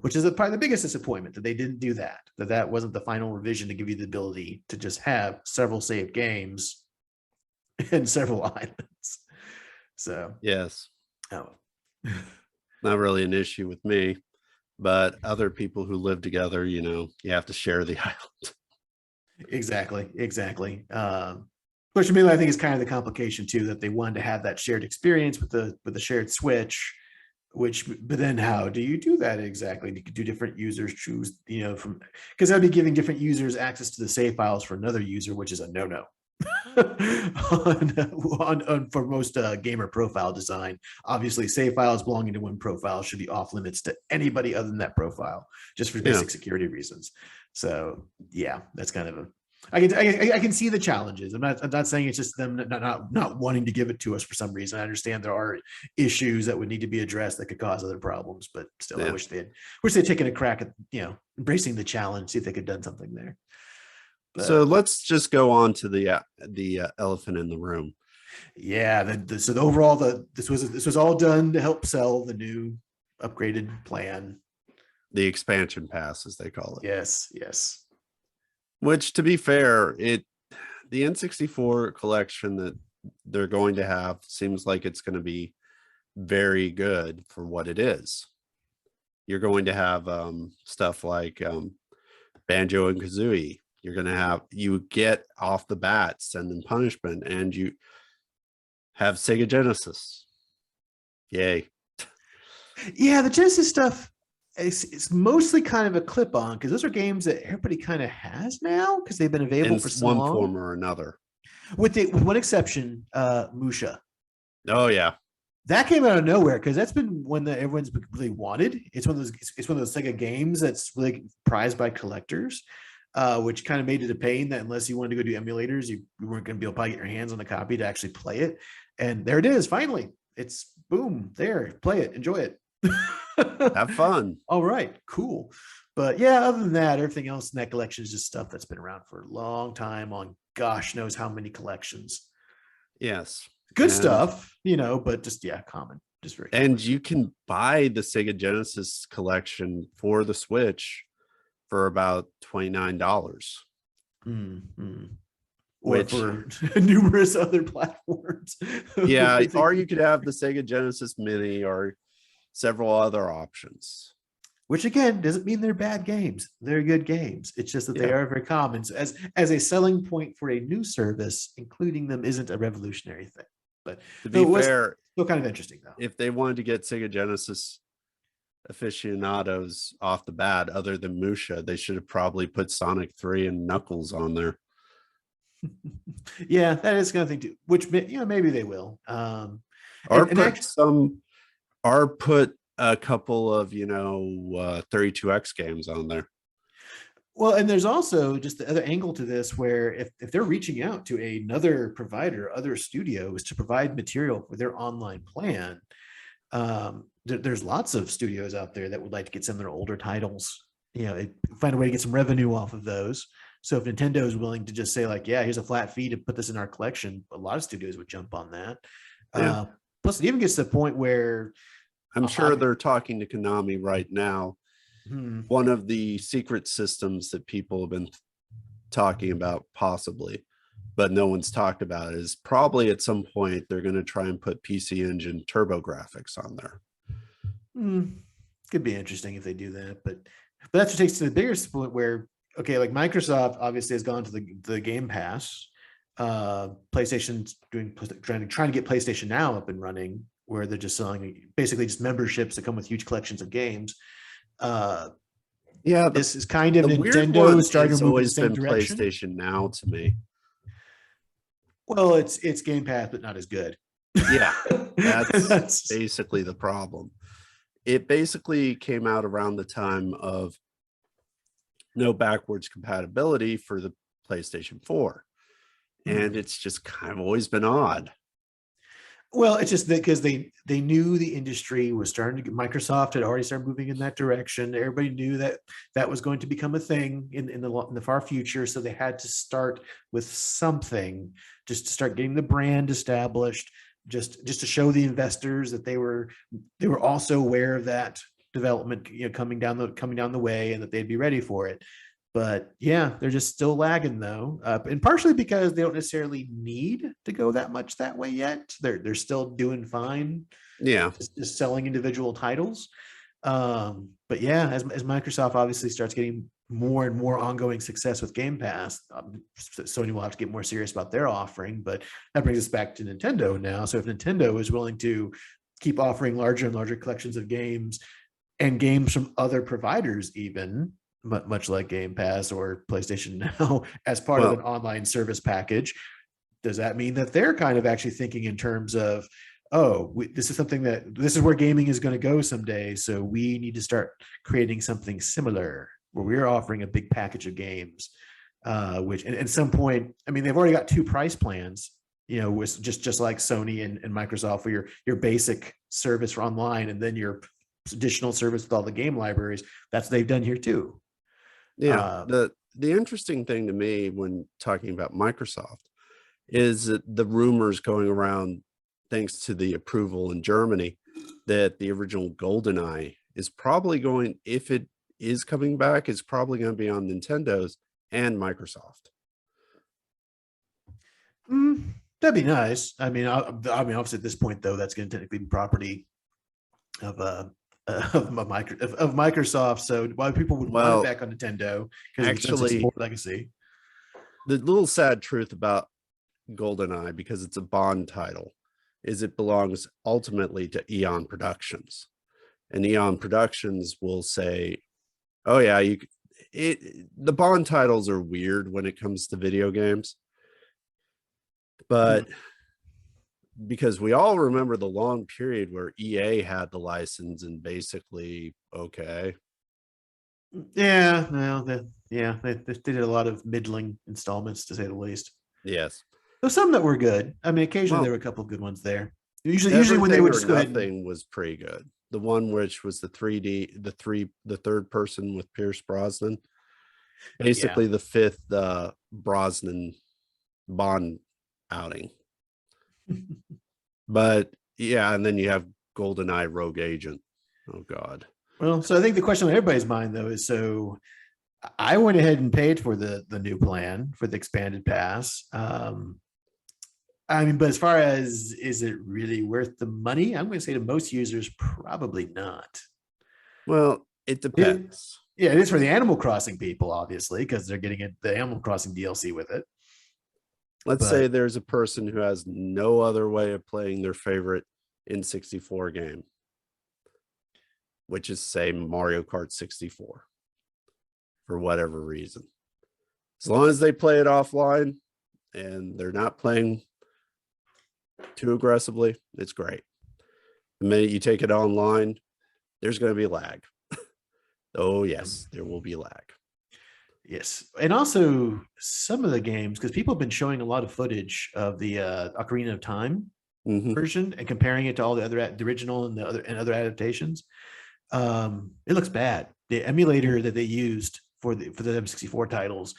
Which is probably the biggest disappointment, that they didn't do that wasn't the final revision to give you the ability to just have several saved games and several islands. So yes, not really an issue with me, but other people who live together, you have to share the island. Exactly. Which I think is kind of the complication too, that they wanted to have that shared experience with the shared Switch. But then how do you do that exactly? You could do different users choose, from, because that'd be giving different users access to the save files for another user, which is a no-no for most gamer profile design. Obviously, save files belonging to one profile should be off limits to anybody other than that profile, just for basic security reasons. So yeah, that's kind of I can see the challenges. I'm not saying it's just them not wanting to give it to us for some reason. I understand there are issues that would need to be addressed that could cause other problems, but still, I wish they'd taken a crack at embracing the challenge, see if they could have done something there. But, so let's just go on to the elephant in the room. Yeah, so overall, this was all done to help sell the new upgraded plan, the expansion pass, as they call it. Yes. Which, to be fair, the N64 collection that they're going to have, seems like it's going to be very good for what it is. You're going to have stuff like Banjo and Kazooie. You're going to have, you get off the bat Send and Punishment, and you have Sega Genesis. Yay. Yeah, the Genesis stuff it's mostly kind of a clip on because those are games that everybody kind of has now because they've been available In for so one long. form or another. With one exception, Musha. Oh yeah. That came out of nowhere because that's been one that everyone's really wanted. It's one of those Sega games that's really prized by collectors, which kind of made it a pain that unless you wanted to go do emulators, you weren't going to be able to get your hands on a copy to actually play it. And there it is, finally. It's boom, there, play it, enjoy it. Have fun. All right, cool. But yeah, other than that, everything else in that collection is just stuff that's been around for a long time on gosh knows how many collections. Yes. Good stuff, but just common. Just very common. And you can buy the Sega Genesis collection for the Switch for about $29. Mm-hmm. Which, or for numerous other platforms. Yeah, or you could have the Sega Genesis Mini or several other options. Which again doesn't mean they're bad games. They're good games. It's just that they are very common. So as a selling point for a new service, including them isn't a revolutionary thing. But to be fair, still kind of interesting though. If they wanted to get Sega Genesis aficionados off the bat, other than Musha, they should have probably put Sonic 3 and Knuckles on there. Yeah, that is kind of thing too. Which maybe they will. Or put a couple of 32X games on there. Well, and there's also just the other angle to this where if they're reaching out to another provider, other studios to provide material for their online plan, there's lots of studios out there that would like to get some of their older titles, find a way to get some revenue off of those. So if Nintendo is willing to just say like, yeah, here's a flat fee to put this in our collection, a lot of studios would jump on that. Yeah. Plus it even gets to the point where I'm sure they're talking to Konami right now. One of the secret systems that people have been talking about possibly, but no one's talked about is probably at some point they're going to try and put PC Engine turbo graphics on there. Could be interesting if they do that, but that's what takes to the biggest point where, okay, like Microsoft obviously has gone to the Game Pass. PlayStation's trying to get PlayStation Now up and running, where they're just selling basically just memberships that come with huge collections of games. This is kind of Nintendo starting to move in the same direction. PlayStation Now to me. Well, it's Game Pass, but not as good. Yeah, that's basically the problem. It basically came out around the time of no backwards compatibility for the PlayStation 4. And it's just kind of always been odd. Well, it's just that because they knew the industry was starting to get, Microsoft had already started moving in that direction. Everybody knew that was going to become a thing in the far future. So they had to start with something just to start getting the brand established, just to show the investors that they were also aware of that development, coming down the way, and that they'd be ready for it. But yeah, they're just still lagging though, and partially because they don't necessarily need to go that way yet. They're still doing fine. Yeah, just selling individual titles. But yeah, as Microsoft obviously starts getting more and more ongoing success with Game Pass, Sony will have to get more serious about their offering. But that brings us back to Nintendo now. So if Nintendo is willing to keep offering larger and larger collections of games and games from other providers, even much like Game Pass or PlayStation Now, as part of an online service package, does that mean that they're kind of actually thinking in terms of, this is where gaming is going to go someday, so we need to start creating something similar where we're offering a big package of games, which at some point, I mean, they've already got two price plans, with just like Sony and Microsoft for your basic service for online, and then your additional service with all the game libraries. That's what they've done here too. Yeah, the interesting thing to me when talking about Microsoft is that the rumors going around, thanks to the approval in Germany, that the original GoldenEye is probably going, if it is coming back, it's probably going to be on Nintendo's and Microsoft. That'd be nice. I mean, obviously at this point though, that's going to technically be property of of Microsoft. So why people would want it Well, back on Nintendo because of the actually, N64 legacy. the little sad truth about GoldenEye, because it's a Bond title, is it belongs ultimately to Eon Productions, and Eon Productions will say, "Oh yeah, you." The Bond titles are weird when it comes to video games, but because we all remember the long period where EA had the license and basically, okay, Yeah, well, they did a lot of middling installments to say the least. yes. There's some that were good. I mean, occasionally there Well, were a couple of good ones there. Usually when they everything would or just go ahead and nothing was pretty good. The one which was the 3D, the third person with Pierce Brosnan, yeah. basically the fifth Brosnan Bond outing. But yeah, and then you have GoldenEye Rogue Agent. Oh God. Well, so I think the question on everybody's mind though is so I went ahead and paid for the new plan for the expanded pass. I mean, but as far as is it really worth the money? I'm going to say to most users, probably not. Well, it It, depends. yeah, it is for the Animal Crossing people, obviously, because they're getting the Animal Crossing DLC with it. Let's say But there's a person who has no other way of playing their favorite N64 game, which is say Mario Kart 64 for whatever reason. As long as they play it offline and they're not playing too aggressively, it's great. The minute you take it online, there's going to be lag. Oh, yes, there will be lag. yes, and also some of the games because people have been showing a lot of footage of the Ocarina of Time version and comparing it to all the original and other adaptations. It looks bad. The emulator that they used for the M64 titles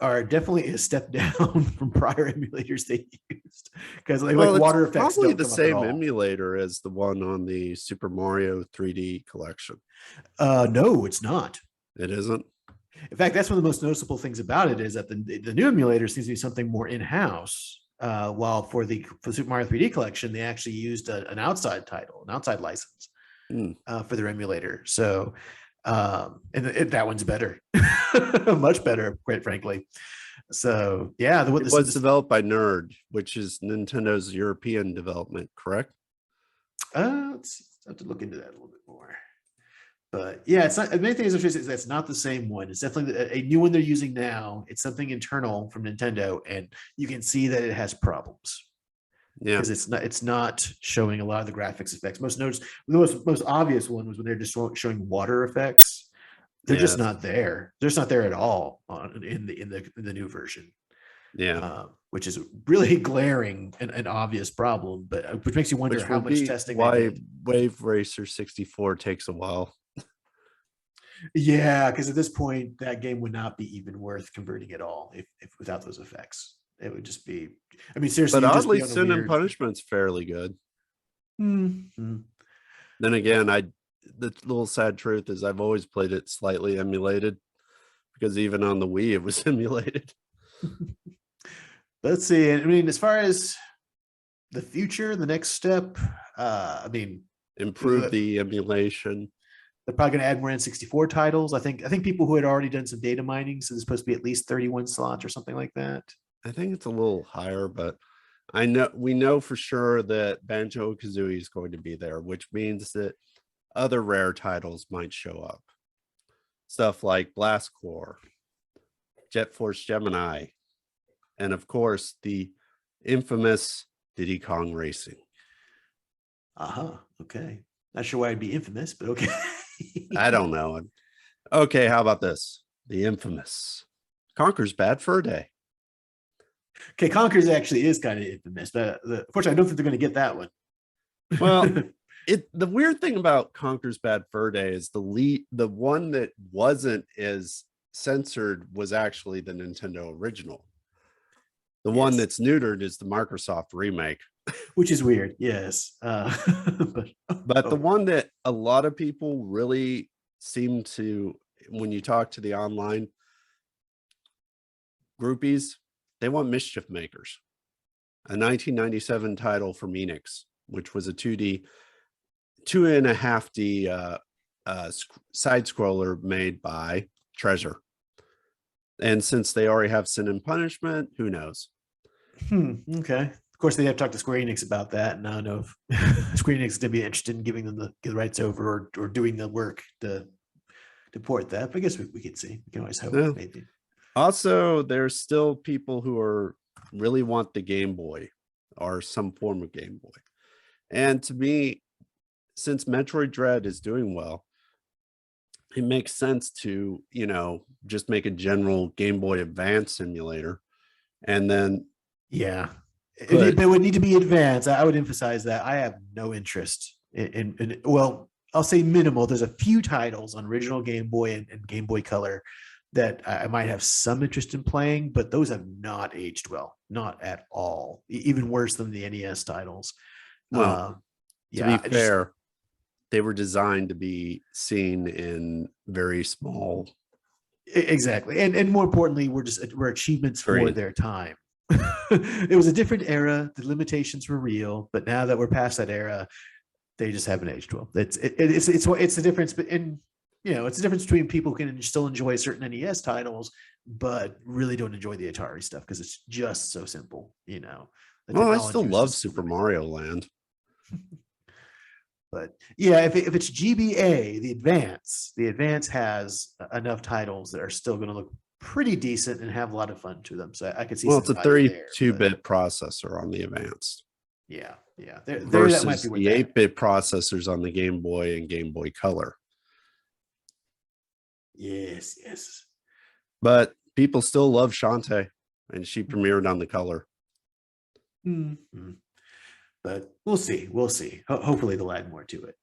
are definitely a step down from prior emulators they used because like Well, it's water effects probably don't the come up at same all. emulator as the one on the Super Mario 3D collection. No, it's not. It isn't? In fact, that's one of the most noticeable things about it is that the new emulator seems to be something more in house. While for the Super Mario 3D collection, they actually used an outside title, an outside license for their emulator. So, that one's better, much better, quite frankly. So, yeah, It was developed by Nerd, which is Nintendo's European development, correct? let's have to look into that a little bit more. But yeah, it's not. The main thing is that's not the same one. It's definitely a new one they're using now. It's something internal from Nintendo, and you can see that it has problems Yeah. because it's not showing a lot of the graphics effects. The most obvious one was when they're just showing water effects. They're just Yes. not there. They're just not there at all in the new version. Yeah. Which is really glaring and an obvious problem, but which makes you wonder Which how will much be testing they why did. Wave Racer 64 takes a while. Yeah, because at this point, that game would not be even worth converting at all if without those effects. It would just be. I mean, seriously, But you'd just oddly, be on a Sin and weird. Punishment's fairly good. Mm-hmm. Then again, the little sad truth is I've always played it slightly emulated because even on the Wii it was emulated. Let's see. I mean, as far as the future, the next step, I mean, Improve they're the emulation. probably going to add more N64 titles. I think people who had already done some data mining, so there's supposed to be at least 31 slots or something like that. I think it's a little higher, but we know for sure that Banjo Kazooie is going to be there, which means that other rare titles might show up. Stuff like Blast Corps, Jet Force Gemini, and of course the infamous Diddy Kong Racing. Uh-huh. Okay. Not sure why it'd be infamous, but okay. I don't know. Okay, how about this? The infamous Conker's Bad Fur Day. Okay, Conker's actually is kind of infamous, but unfortunately, I don't think they're going to get that one. Well, the weird thing about Conker's Bad Fur Day is the one that wasn't as censored was actually the Nintendo original. The one that's neutered is the Microsoft remake. Which is weird, yes. But the one that a lot of people really seem to, when you talk to the online groupies, they want Mischief Makers. a 1997 title from Enix, which was a 2D, 2.5D side scroller made by Treasure. And since they already have Sin and Punishment, who knows? Okay. Of course, they have to talk to Square Enix about that, and I don't know if Square Enix is going to be interested in giving them the rights over, or doing the work to port that. But I guess we can see. We can always hope, Yeah. maybe. Also, there's still people who are really want the Game Boy or some form of Game Boy. And to me, since Metroid Dread is doing well, it makes sense to, just make a general Game Boy Advance simulator and then Yeah, put, but it would need to be advanced. I would emphasize that I have no interest well, I'll say minimal. There's a few titles on original Game Boy and Game Boy Color that I might have some interest in playing, but those have not aged well, not at all. Even worse than the NES titles. well, to Yeah, be fair, they were designed to be seen in very small. exactly, and more importantly, we're achievements for Agreed. their time. It was a different era. The limitations were real, but now that we're past that era, they just haven't aged well. It's the difference, but it's the difference between people who can still enjoy certain NES titles, but really don't enjoy the Atari stuff because it's just so simple. Well, I still love Super Mario Land. But yeah, if it's GBA, the advance has enough titles that are still going to look pretty decent and have a lot of fun to them. So I could see. Well, it's a 32-bit processor on the Advanced. Yeah, versus that might be the 8-bit processors on the Game Boy and Game Boy Color. Yes. But people still love Shantae, and she premiered on the Color. Mm-hmm. But we'll see. Hopefully they'll add more to it.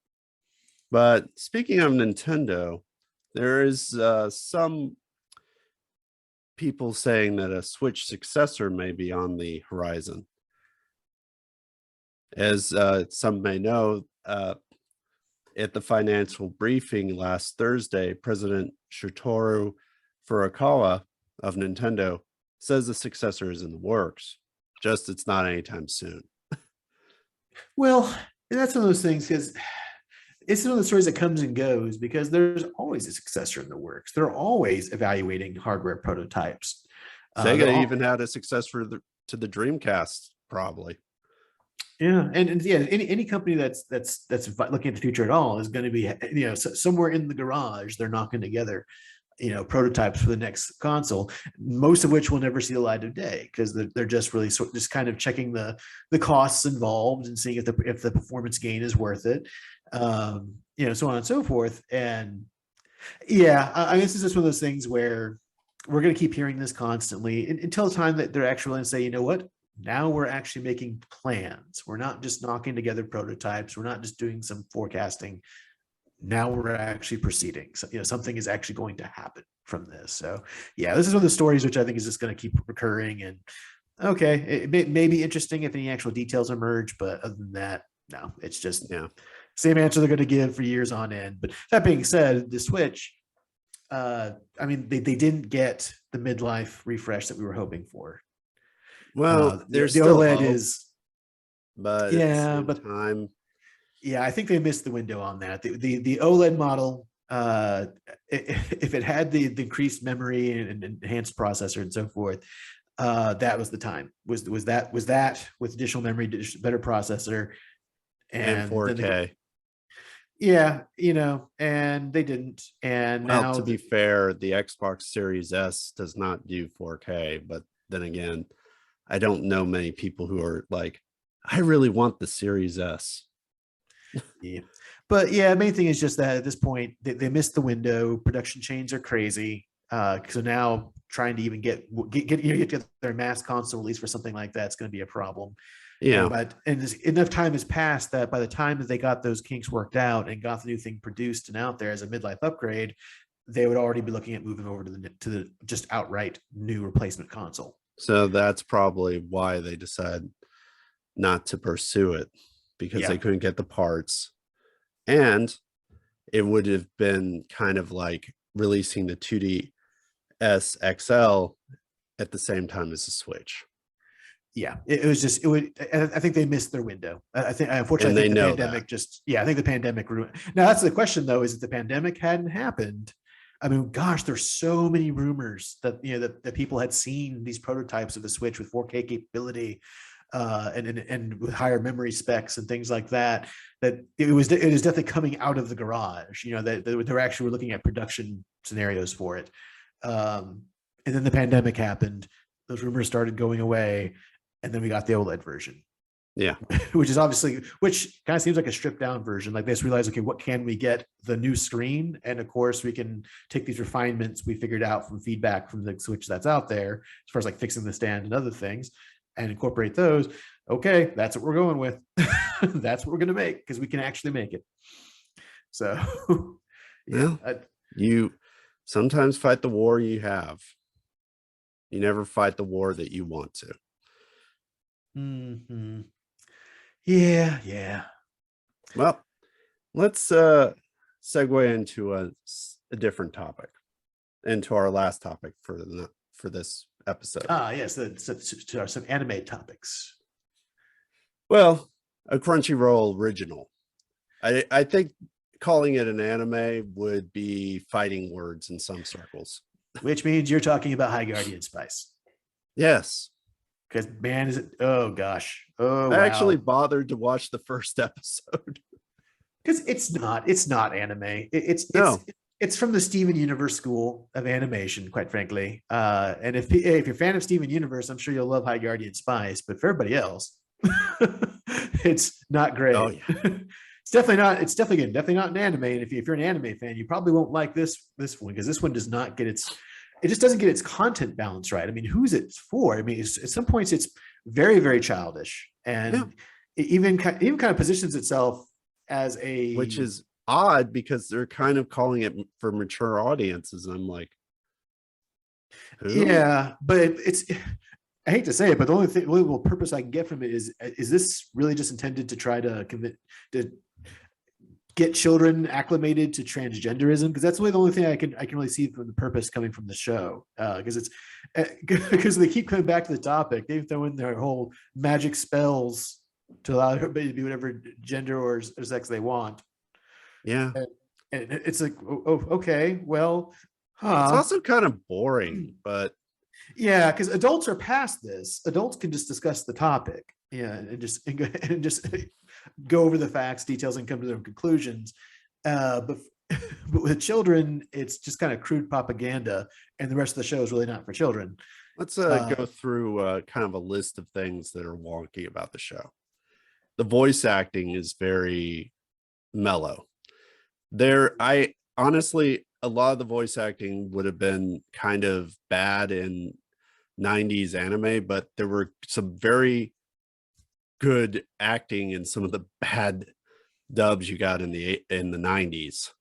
But speaking of Nintendo, there is some people saying that a Switch successor may be on the horizon. As some may know, at the financial briefing last Thursday, President Shutoru Furukawa of Nintendo says the successor is in the works, just it's not anytime soon. Well, that's one of those things, because it's one of the stories that comes and goes, because there's always a successor in the works. They're always evaluating hardware prototypes. Sega even had a successor to the Dreamcast, probably. Yeah, and yeah, any company that's looking at the future at all is going to be, somewhere in the garage they're knocking together prototypes for the next console, most of which will never see the light of day, because they're just really just kind of checking the costs involved and seeing if the performance gain is worth it, so on and so forth. And yeah, I guess it's just one of those things where we're going to keep hearing this constantly until the time that they're actually going to say, you know what, now we're actually making plans. We're not just knocking together prototypes. We're not just doing some forecasting. Now we're actually proceeding. So, something is actually going to happen from this. So yeah, this is one of the stories which I think is just going to keep recurring. And okay, it may be interesting if any actual details emerge, but other than that, no, it's just same answer they're going to give for years on end. But that being said, the Switch, they didn't get the midlife refresh that we were hoping for. Well, there's the still OLED hope, is, but time. Yeah, I think they missed the window on that. The OLED model, if it had the increased memory and enhanced processor and so forth, that was the time. Was that with additional memory, better processor, and 4K. And they didn't. And now, to be fair, the Xbox Series S does not do 4K, but then again, I don't know many people who are like, I really want the Series S. Yeah, but yeah, main thing is just that at this point they missed the window. Production chains are crazy, so now trying to even get their mass console release for something like that's going to be a problem. Yeah, and enough time has passed that by the time that they got those kinks worked out and got the new thing produced and out there as a midlife upgrade, they would already be looking at moving over to the just outright new replacement console. So that's probably why they decided not to pursue it, because they couldn't get the parts. And it would have been kind of like releasing the 2DS XL at the same time as the Switch. Yeah, it was just it would. I think they missed their window. I think And unfortunately, I they think the know pandemic that. just I think the pandemic ruined. Now that's the question though: is if the pandemic hadn't happened, I mean, gosh, there's so many rumors that that people had seen these prototypes of the Switch with 4K capability, and with higher memory specs and things like that. That it is definitely coming out of the garage. That they're actually looking at production scenarios for it. And then the pandemic happened. Those rumors started going away, and then we got the OLED version. Yeah. Which kind of seems like a stripped down version. Like they just realized, okay, what can we get the new screen? And of course, we can take these refinements we figured out from feedback from the Switch that's out there, as far as like fixing the stand and other things, and incorporate those. Okay, that's what we're going with. That's what we're going to make because we can actually make it. So, yeah. You sometimes fight the war you have. You never fight the war that you want to. Mm-hmm. Yeah. Well, let's segue into a different topic, into our last topic for this episode. Yes, some anime topics. Well, a Crunchyroll original. I think calling it an anime would be fighting words in some circles. Which means you're talking about High Guardian Spice. Yes. Because man, is it? Oh gosh. Oh, I wow. actually bothered to watch the first episode. Because it's not anime. No. It's from the Steven Universe school of animation, quite frankly. And if you're a fan of Steven Universe, I'm sure you'll love High Guardian Spice. But for everybody else, it's not great. Oh yeah. It's definitely not. It's definitely not an anime. And if you're an anime fan, you probably won't like this one because this one does not get its. It just doesn't get its content balance right. I mean, who's it for? I mean, at some points it's very, very childish, and it even kind of positions itself as a, which is odd because they're kind of calling it for mature audiences, and I'm like, who? Yeah, but it's. I hate to say it, but the only real purpose I can get from it is this really just intended to try to get children acclimated to transgenderism? Because that's really the only thing I can really see from the purpose coming from the show. Because because they keep coming back to the topic. They throw in their whole magic spells to allow everybody to be whatever gender or sex they want. Yeah, and it's like, oh, okay, well, it's also kind of boring, but yeah, because adults are past this. Adults can just discuss the topic, and just go over the facts, details, and come to their conclusions. But with children, it's just kind of crude propaganda, and the rest of the show is really not for children. let's go through kind of a list of things that are wonky about the show. The voice acting is very mellow. I honestly, a lot of the voice acting would have been kind of bad in 90s anime, but there were some very good acting in some of the bad dubs you got in the 90s.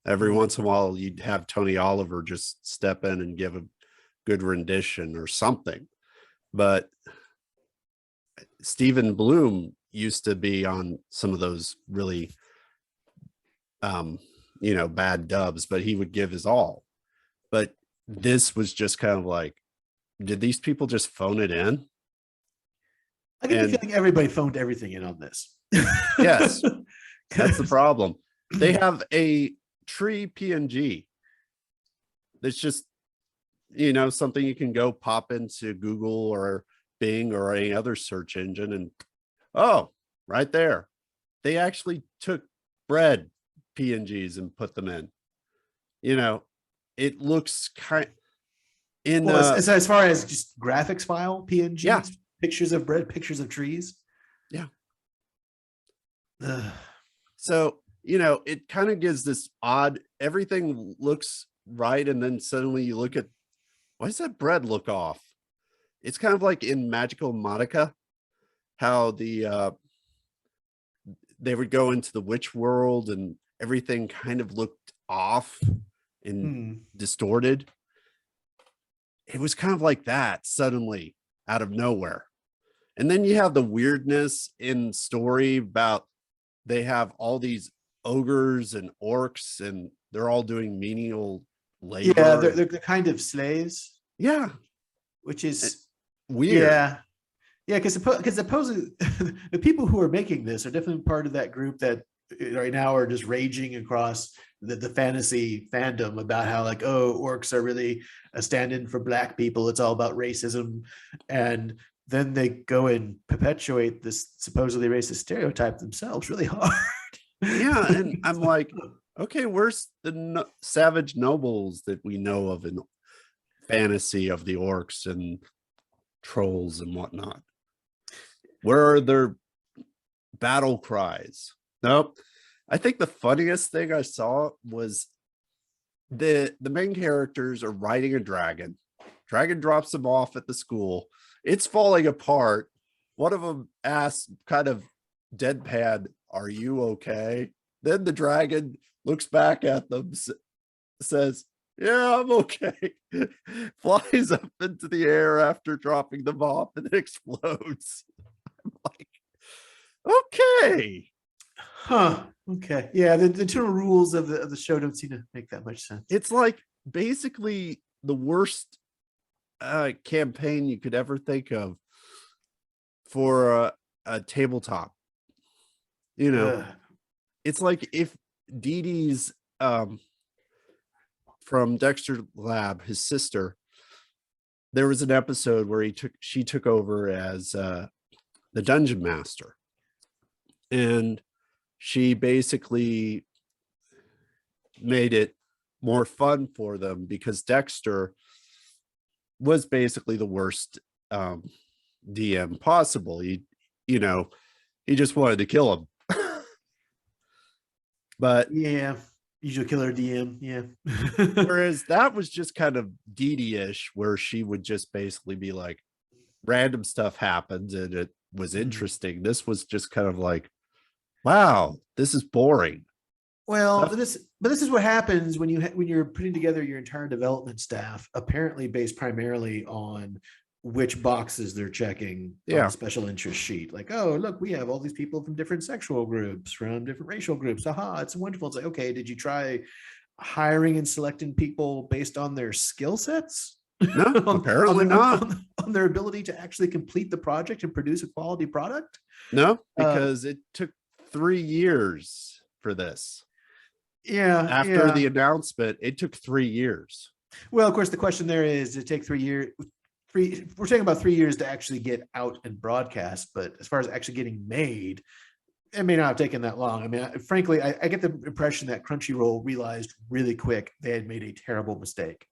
Every once in a while you'd have Tony Oliver just step in and give a good rendition or something. But Stephen Bloom used to be on some of those really bad dubs, but he would give his all. But this was just kind of like, did these people just phone it in? I get the feeling everybody phoned everything in on this. Yes, that's the problem. They have a tree PNG that's just something you can go pop into Google or Bing or any other search engine, and right there, they actually took bread PNGs and put them in. It looks kind in as far as just graphics file PNGs, yeah. Pictures of bread, pictures of trees. Yeah. So it kind of gives this odd, everything looks right, and then suddenly you look at, why does that bread look off? It's kind of like in Magical Monica, how they would go into the witch world and everything kind of looked off and distorted. It was kind of like that suddenly out of nowhere. And then you have the weirdness in story about they have all these ogres and orcs and they're all doing menial labor. Yeah, they're kind of slaves. Yeah. Which is weird. Yeah, because supposedly the people who are making this are definitely part of that group that right now are just raging across the fantasy fandom about how like, oh, orcs are really a stand-in for black people. It's all about racism. And then they go and perpetuate this supposedly racist stereotype themselves really hard. Yeah, and I'm like, okay, where's the savage nobles that we know of in fantasy of the orcs and trolls and whatnot? Where are their battle cries? Nope. I think the funniest thing I saw was the main characters are riding a dragon. Dragon drops them off at the school. It's falling apart. One of them asks kind of deadpan, "Are you okay?" Then the dragon looks back at them, says, "Yeah, I'm okay." Flies up into the air after dropping them off and explodes. I'm like, okay. Huh. Okay. Yeah, the internal rules of the show don't seem to make that much sense. It's like basically the worst campaign you could ever think of for a tabletop. You know, it's like if Dee Dee's from Dexter Lab, his sister, there was an episode where she took over as the dungeon master, and she basically made it more fun for them because Dexter was basically the worst DM possible. He just wanted to kill him. But yeah, usual killer DM. Yeah. whereas that was just kind of Dee Dee-ish, where she would just basically be like, random stuff happens and it was interesting. This was just kind of like, wow, this is boring. Well, but this is what happens when you're putting together your entire development staff, apparently based primarily on which boxes they're checking on the special interest sheet. Like, oh, look, we have all these people from different sexual groups, from different racial groups. Aha, it's wonderful. It's like, okay, did you try hiring and selecting people based on their skill sets? No, apparently not. On their ability to actually complete the project and produce a quality product? No, because it took 3 years for this. Yeah. After the announcement, it took 3 years. Well, of course, the question there is, it take 3 years. We're talking about 3 years to actually get out and broadcast, but as far as actually getting made, it may not have taken that long. I mean, frankly, I get the impression that Crunchyroll realized really quick they had made a terrible mistake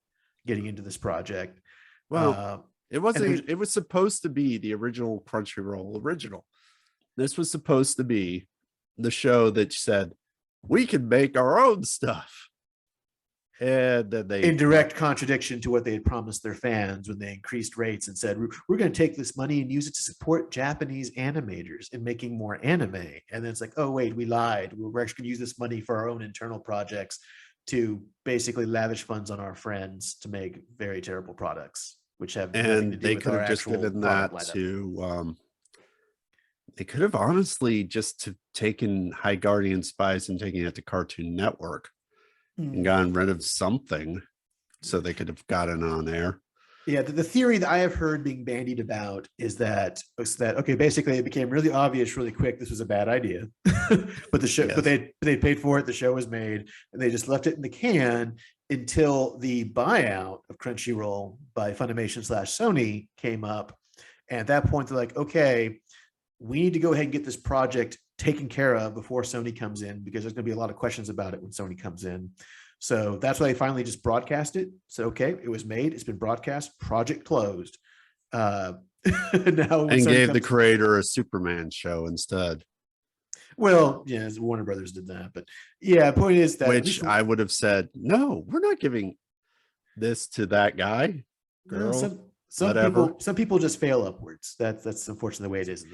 getting into this project. Well, it was supposed to be the original Crunchyroll original. This was supposed to be the show that said, we can make our own stuff. And then they, in direct contradiction to what they had promised their fans when they increased rates and said, we're going to take this money and use it to support Japanese animators in making more anime. And then it's like, oh, wait, we lied. We're actually going to use this money for our own internal projects to basically lavish funds on our friends to make very terrible products, which have nothing to do they with could our have just actual given that lineup. to they could have honestly just taken High Guardian Spies and taking it to Cartoon Network and gotten rid of something so they could have gotten on air. Yeah, the theory that I have heard being bandied about is that okay, basically it became really obvious really quick this was a bad idea. But the show, but they paid for it, the show was made, and they just left it in the can until the buyout of Crunchyroll by Funimation/Sony came up. And at that point, they're like, okay, we need to go ahead and get this project taken care of before Sony comes in, because there's going to be a lot of questions about it when Sony comes in. So that's why they finally just broadcast it. So, okay, it was made, it's been broadcast, project closed. Now, and gave the creator a Superman show instead. Well, yeah, Warner Brothers did that, but yeah, point is that, which I would have said, no, we're not giving this to that guy, girl. Some people just fail upwards. That's unfortunately the way it is.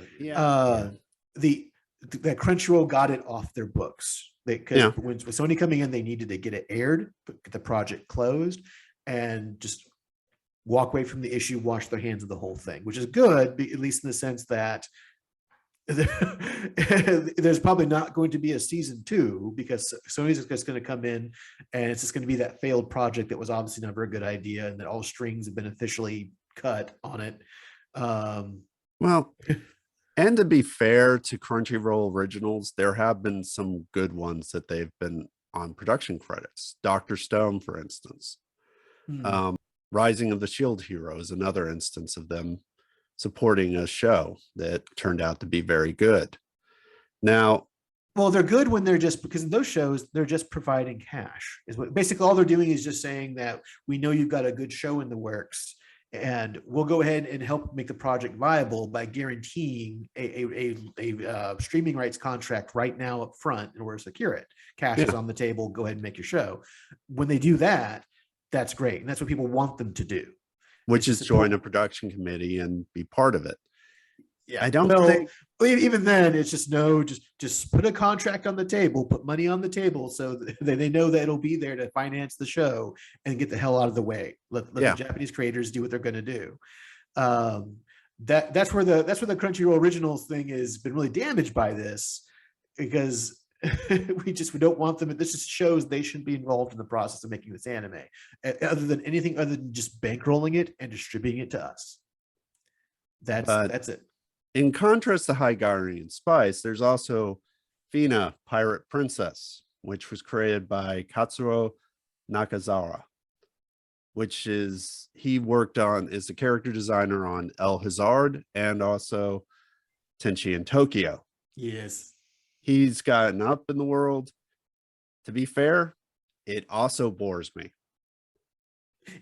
That Crunchyroll got it off their books. Because when Sony coming in, they needed to get it aired, get the project closed, and just walk away from the issue, wash their hands of the whole thing, which is good, at least in the sense that there's probably not going to be a season 2, because Sony's just going to come in and it's just going to be that failed project that was obviously never a good idea, and that all strings have been officially cut on it. Well, and to be fair to Crunchyroll originals, there have been some good ones that they've been on production credits. Dr. Stone, for instance. hmm. Um, Rising of the Shield Hero is another instance of them supporting a show that turned out to be very good. Now, Well, they're good when they're just, because in those shows they're just providing cash. Is what basically all they're doing is just saying that we know you've got a good show in the works, and we'll go ahead and help make the project viable by guaranteeing a streaming rights contract right now up front in order to secure it. Cash is yeah, on the table. Go ahead and make your show. When they do that, that's great, and that's what people want them to do. It's which to is join support. a production committee and be part of it. Yeah. I don't Well, think, even then, it's just no, just put a contract on the table, put money on the table, so they know that it'll be there to finance the show and get the hell out of the way. Let the yeah, Japanese creators do what they're going to do. Um, that's where the Crunchyroll originals thing has been really damaged by this, because we don't want them. This just shows they shouldn't be involved in the process of making this anime, other than anything other than just bankrolling it and distributing it to us. but That's it. in contrast to High Guardian Spice, there's also Fina, Pirate Princess, which was created by Katsuo Nakazawa, which is he worked on is a character designer on El Hazard and also Tenchi in Tokyo. Yes. He's gotten up in the world. To be fair, it also bores me.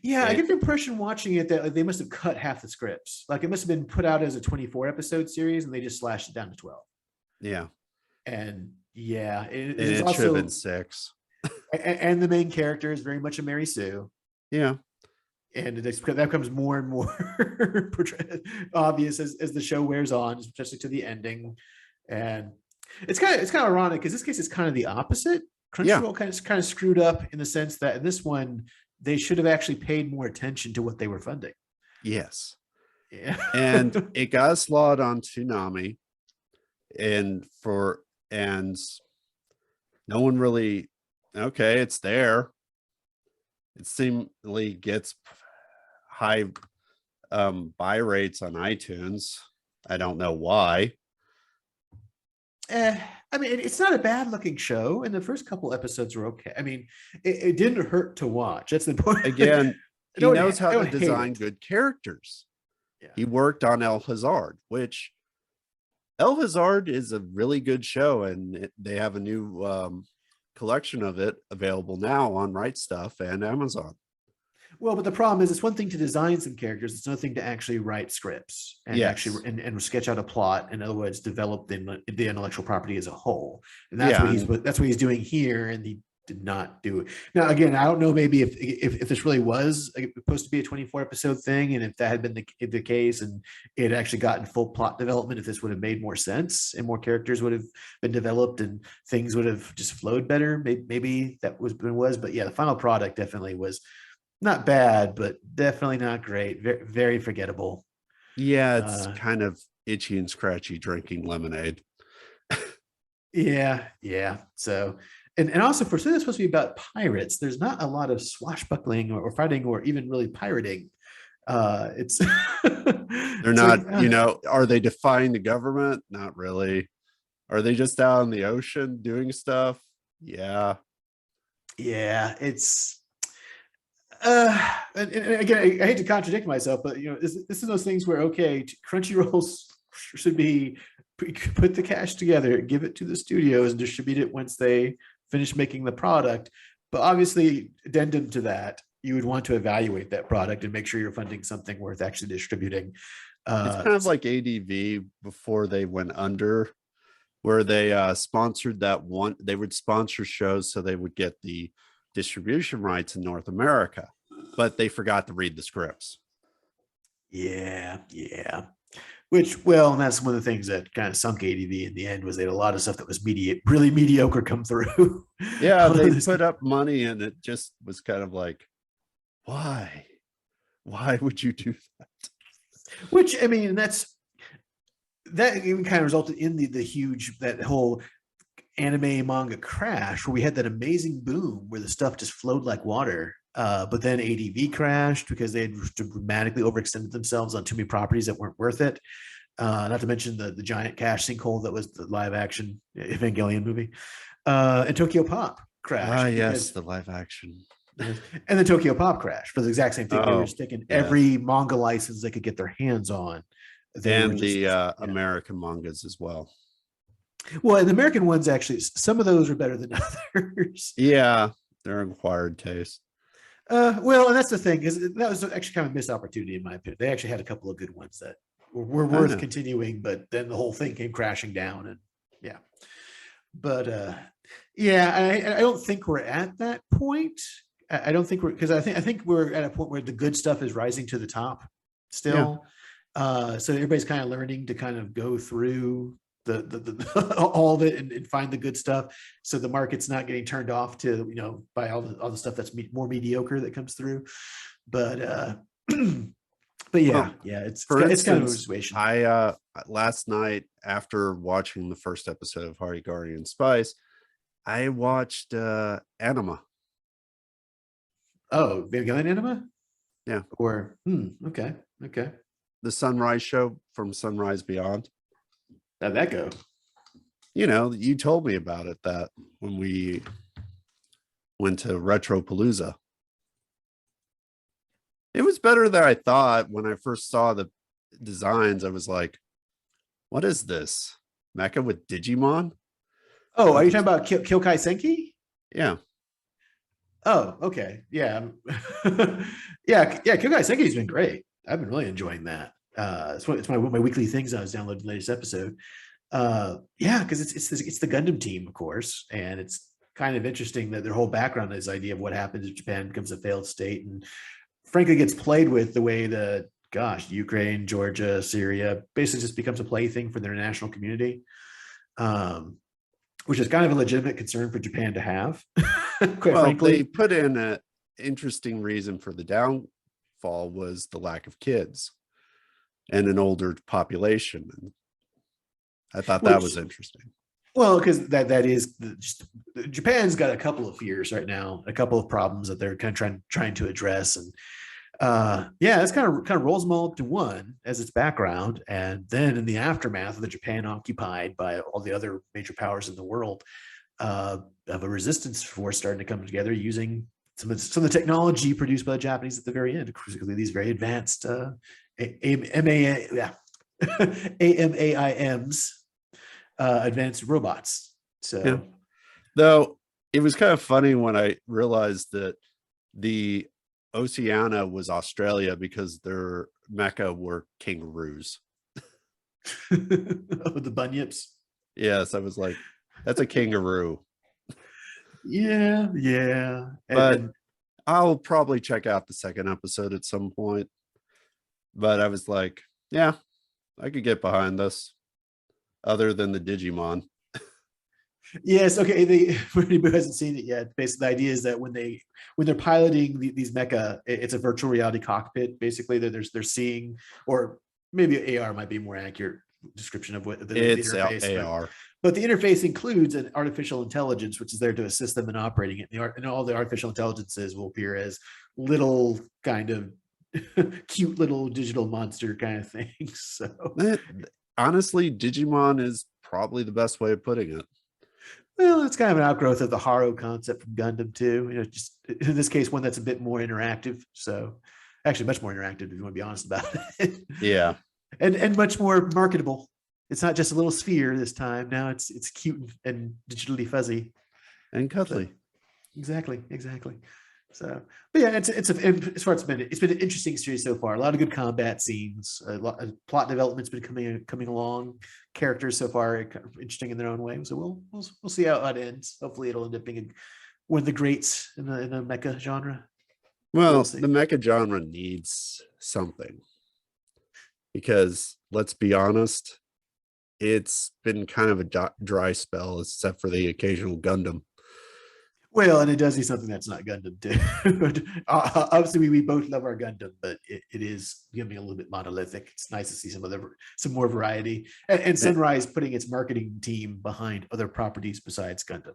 Yeah, I It get the impression watching it that, like, they must have cut half the scripts. Like, it must have been put out as a 24 episode series and they just slashed it down to 12. yeah, And yeah, and there's it should have been also, 6. and the main character is very much a Mary Sue. Yeah, And that becomes more and more obvious as the show wears on, especially to the ending. And it's kind of ironic because this case is kind of the opposite. yeah, Crunchyroll kind of screwed up in the sense that in this one they should have actually paid more attention to what they were funding. yes. Yeah. And it got slawed on Tsunami, and and no one really, okay, it's there. It seemingly gets high buy rates on iTunes. I don't know why. Eh, I mean, it's not a bad looking show, and the first couple episodes were okay. I mean, it didn't hurt to watch. That's the important. Again, I he don't, knows I how to don't hate design it. good characters. Yeah. He worked on El Hazard, which El Hazard is a really good show, and they have a new collection of it available now on Right Stuff and Amazon. Well, but the problem is, it's one thing to design some characters; it's another thing to actually write scripts and Yes, actually and sketch out a plot. In other words, develop the intellectual property as a whole. And yeah, that's what he's doing here. And he did not do it. Now, again, I don't know. Maybe if this really was supposed to be a 24 episode thing, and if that had been the case, and it had actually gotten full plot development, if this would have made more sense and more characters would have been developed and things would have just flowed better. Maybe that was. But yeah, the final product definitely was not bad, but definitely not great. Very, very forgettable. yeah. It's Uh, kind of itchy and scratchy drinking lemonade. yeah, yeah. So, and also for something that's supposed to be about pirates, there's not a lot of swashbuckling or fighting or even really pirating. It's They're it's like not, are they defying the government? Not really. Are they just out in the ocean doing stuff? Yeah. yeah, it's and again, I hate to contradict myself, but this is those things where okay, Crunchyroll should be put the cash together, give it to the studios, and distribute it once they finish making the product. But obviously, addendum to that, you would want to evaluate that product and make sure you're funding something worth actually distributing. It's kind of like ADV before they went under, where they sponsored that one. They would sponsor shows so they would get the distribution rights in North America, but they forgot to read the scripts. Yeah, yeah. Which, well, and that's one of the things that kind of sunk ADV in the end, was they had a lot of stuff that was really mediocre come through. Yeah, they put up money and it just was kind of like, why? Why would you do that? Which, I mean, that even kind of resulted in the huge, that whole anime manga crash, where we had that amazing boom where the stuff just flowed like water. But then ADV crashed because they had dramatically overextended themselves on too many properties that weren't worth it. Not to mention the giant cash sinkhole that was the live action Evangelion movie. And Tokyo Pop crashed Yes, because the live action. and the Tokyo Pop crashed for the exact same thing. They were sticking every manga license they could get their hands on. And the American mangas as well. Well, and the American ones, actually, some of those are better than others. Yeah, they're acquired taste. Well, and that's the thing, is that was actually kind of a missed opportunity in my opinion. They actually had a couple of good ones that were worth continuing, but then the whole thing came crashing down, and yeah. But I don't think we're at that point. I don't think we're, because I think we're at a point where the good stuff is rising to the top still. So everybody's kind of learning to kind of go through the all of it and find the good stuff. So the market's not getting turned off to, by all the stuff that's more mediocre that comes through. But but yeah, it's kind of a situation. I last night, after watching the first episode of Hardy Guardian Spice, I watched Anima. Oh, Evangelion Anima? Yeah. Or okay. The Sunrise show from Sunrise Beyond. How'd that go? You told me about it, that when we went to Retropalooza. It was better than I thought. When I first saw the designs, I was like, what is this? Mecha with Digimon? Oh, are you talking about Kyokai Senki? Yeah. Oh, okay. Yeah. yeah. Kyokai Senki's been great. I've been really enjoying that. It's one of my weekly things. I was downloading the latest episode. Because it's the Gundam team, of course, and it's kind of interesting that their whole background is the idea of what happens if Japan becomes a failed state, and frankly gets played with the way that, Ukraine, Georgia, Syria basically just becomes a plaything for the international community, which is kind of a legitimate concern for Japan to have. Quite frankly, they put in an interesting reason for the downfall was the lack of kids and an older population. And I thought that was interesting. Well, because that is Japan's got a couple of fears right now, a couple of problems that they're kind of trying to address, and it's kind of rolls them all up to one as its background, and then in the aftermath of the Japan occupied by all the other major powers in the world, of a resistance force starting to come together using some of the technology produced by the Japanese at the very end, particularly these very advanced AMAIMs. Advanced robots. So, though it was kind of funny when I realized that the Oceania was Australia because their mecha were kangaroos. The bunyips. Yes, I was like, that's a kangaroo. Yeah. But I'll probably check out the second episode at some point. But I was like, yeah, I could get behind this. Other than the Digimon. Yes, okay. For anybody who hasn't seen it yet, basically the idea is that when they're piloting these mecha, it's a virtual reality cockpit. Basically, they're seeing, or maybe AR might be a more accurate description of what the interface. AR. But the interface includes an artificial intelligence, which is there to assist them in operating it. And all the artificial intelligences will appear as little kind of cute little digital monster kind of things. So. Honestly, Digimon is probably the best way of putting it. Well, it's kind of an outgrowth of the Haro concept from Gundam too. Just in this case, one that's a bit more interactive. So, actually, much more interactive if you want to be honest about it. Yeah, and much more marketable. It's not just a little sphere this time. Now it's cute and digitally fuzzy and cuddly. So, exactly. So, but yeah, it's been an interesting series so far. A lot of good combat scenes, a lot of plot development's been coming along. Characters so far kind of interesting in their own way. So we'll see how it ends. Hopefully, it'll end up being one of the greats in the mecha genre. Well, the mecha genre needs something because let's be honest, it's been kind of a dry spell, except for the occasional Gundam. Well, and it does need something that's not Gundam too. Obviously, we both love our Gundam, but it is becoming a little bit monolithic. It's nice to see some more variety, and Sunrise putting its marketing team behind other properties besides Gundam.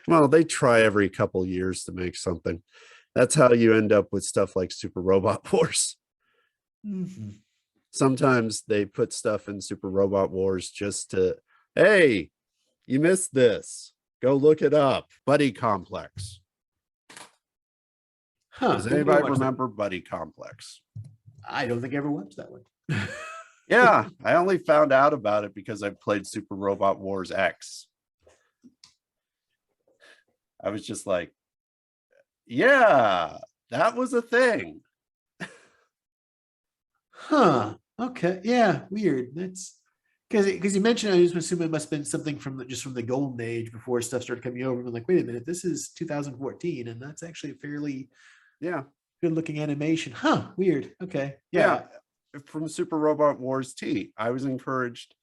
Well, they try every couple years to make something. That's how you end up with stuff like Super Robot Wars. Mhm. Sometimes they put stuff in Super Robot Wars just to, hey, you missed this. Go look it up. Buddy Complex. Huh. Does Didn't even anybody watch that. remember Buddy Complex? I don't think I ever watched that one. Yeah, I only found out about it because I played Super Robot Wars X. I was just like, yeah, that was a thing. Huh. Okay. Yeah. Weird. That's because you mentioned. I just assume it must have been something from just from the golden age before stuff started coming over. I'm like, wait a minute, this is 2014, and that's actually a fairly Yeah, good looking animation. Huh. Weird. Okay. yeah. Yeah. From Super Robot Wars T, I was encouraged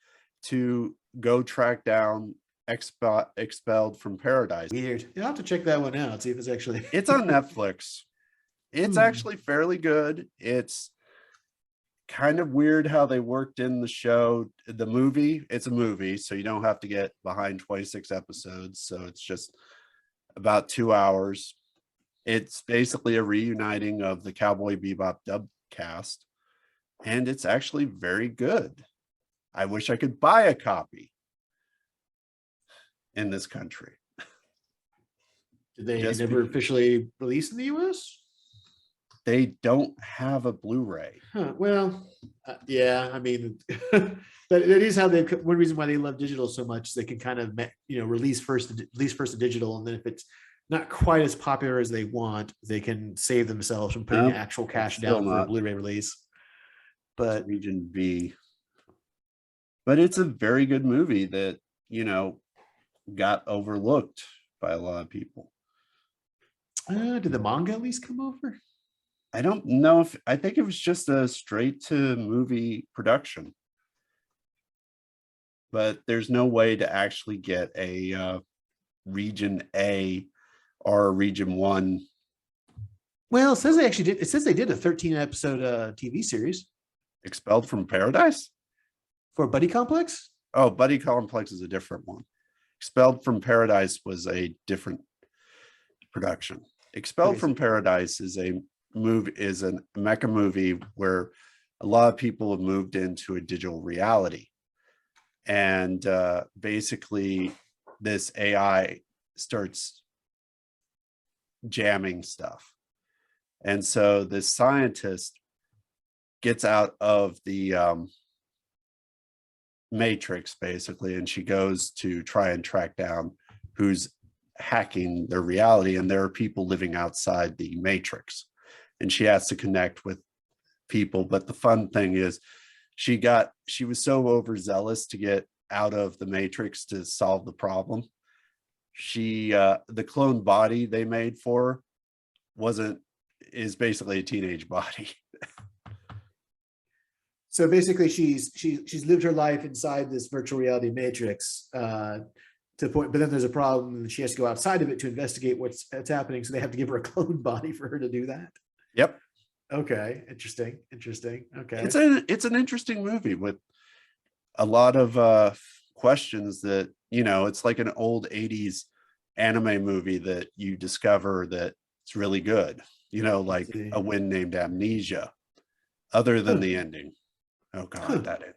to go track down Expelled from Paradise. Weird. You'll have to check that one out. See if it's actually. It's on Netflix. It's actually fairly good. It's kind of weird how they worked in the movie. It's a movie, so you don't have to get behind 26 episodes. So it's just about 2 hours. It's basically a reuniting of the Cowboy Bebop dub cast, and it's actually very good. I wish I could buy a copy in this country. Did they Just never officially release in the US? They don't have a Blu-ray. Huh. Well, yeah. I mean, that is how they. One reason why they love digital so much is they can kind of release first to digital, and then if it's not quite as popular as they want, they can save themselves from putting Nope, actual it's cash still down for a not. Blu-ray release. It's But Region B. But it's a very good movie that, got overlooked by a lot of people. did the manga at least come over? I don't know if I think it was just a straight to movie production. But there's no way to actually get a Region A or a Region 1. Well, it says they actually did. It says they did a 13 episode TV series Expelled from Paradise? for Buddy Complex. Oh, Buddy Complex is a different one. Expelled from Paradise was a different production. Expelled from Paradise is a mecha movie where a lot of people have moved into a digital reality. And basically this AI starts jamming stuff. And so this scientist gets out of the matrix basically, and she goes to try and track down who's hacking their reality, and there are people living outside the matrix, and she has to connect with people. But the fun thing is she was so overzealous to get out of the matrix to solve the problem. The clone body they made for her is basically a teenage body. So basically, she's lived her life inside this virtual reality matrix to the point, but then there's a problem, and she has to go outside of it to investigate what's happening. So they have to give her a clone body for her to do that. Yep. Okay, interesting. Okay, It's an interesting movie with a lot of questions that it's like an old 80s anime movie that you discover that it's really good. Like A Wind Named Amnesia. Other than the ending. Oh God, that ending.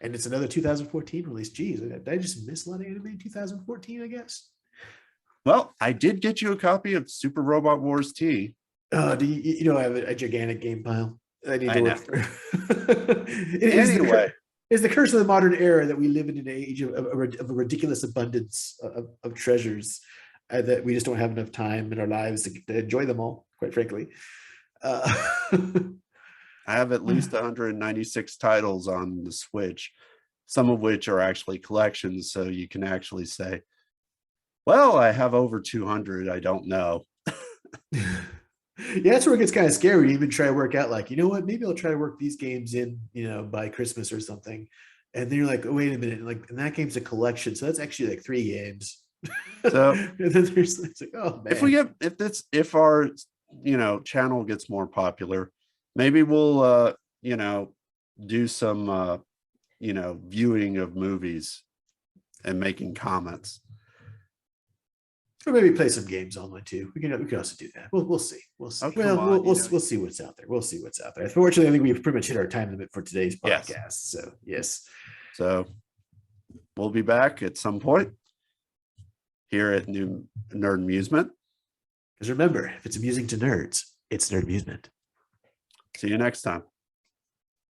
And it's another 2014 release. Geez, did I just miss a lot of anime in 2014, I guess? Well, I did get you a copy of Super Robot Wars T. Do you I have a gigantic game pile I need to work through. Anyway. It's the curse of the modern era that we live in an age of a ridiculous abundance of treasures that we just don't have enough time in our lives to enjoy them all, quite frankly. I have at least 196 titles on the Switch, some of which are actually collections. So you can actually say, well, I have over 200. I don't know. Yeah, that's where it gets kind of scary to even try to work out, like, you know what, maybe I'll try to work these games in, by Christmas or something. And then you're like, oh, wait a minute. Like, and that game's a collection. So that's actually like 3 games. So and then it's like, oh man. If our, channel gets more popular, maybe we'll, do some, viewing of movies and making comments. Or maybe play some games online too. We can also do that. We'll see. We'll see. Oh, come Well, on, we'll you know. we'll see what's out there. We'll see what's out there. Unfortunately, I think we've pretty much hit our time limit for today's Yes. podcast. So yes. So we'll be back at some point here at New Nerdmusement. Because remember, if it's amusing to nerds, it's Nerdmusement. See you next time.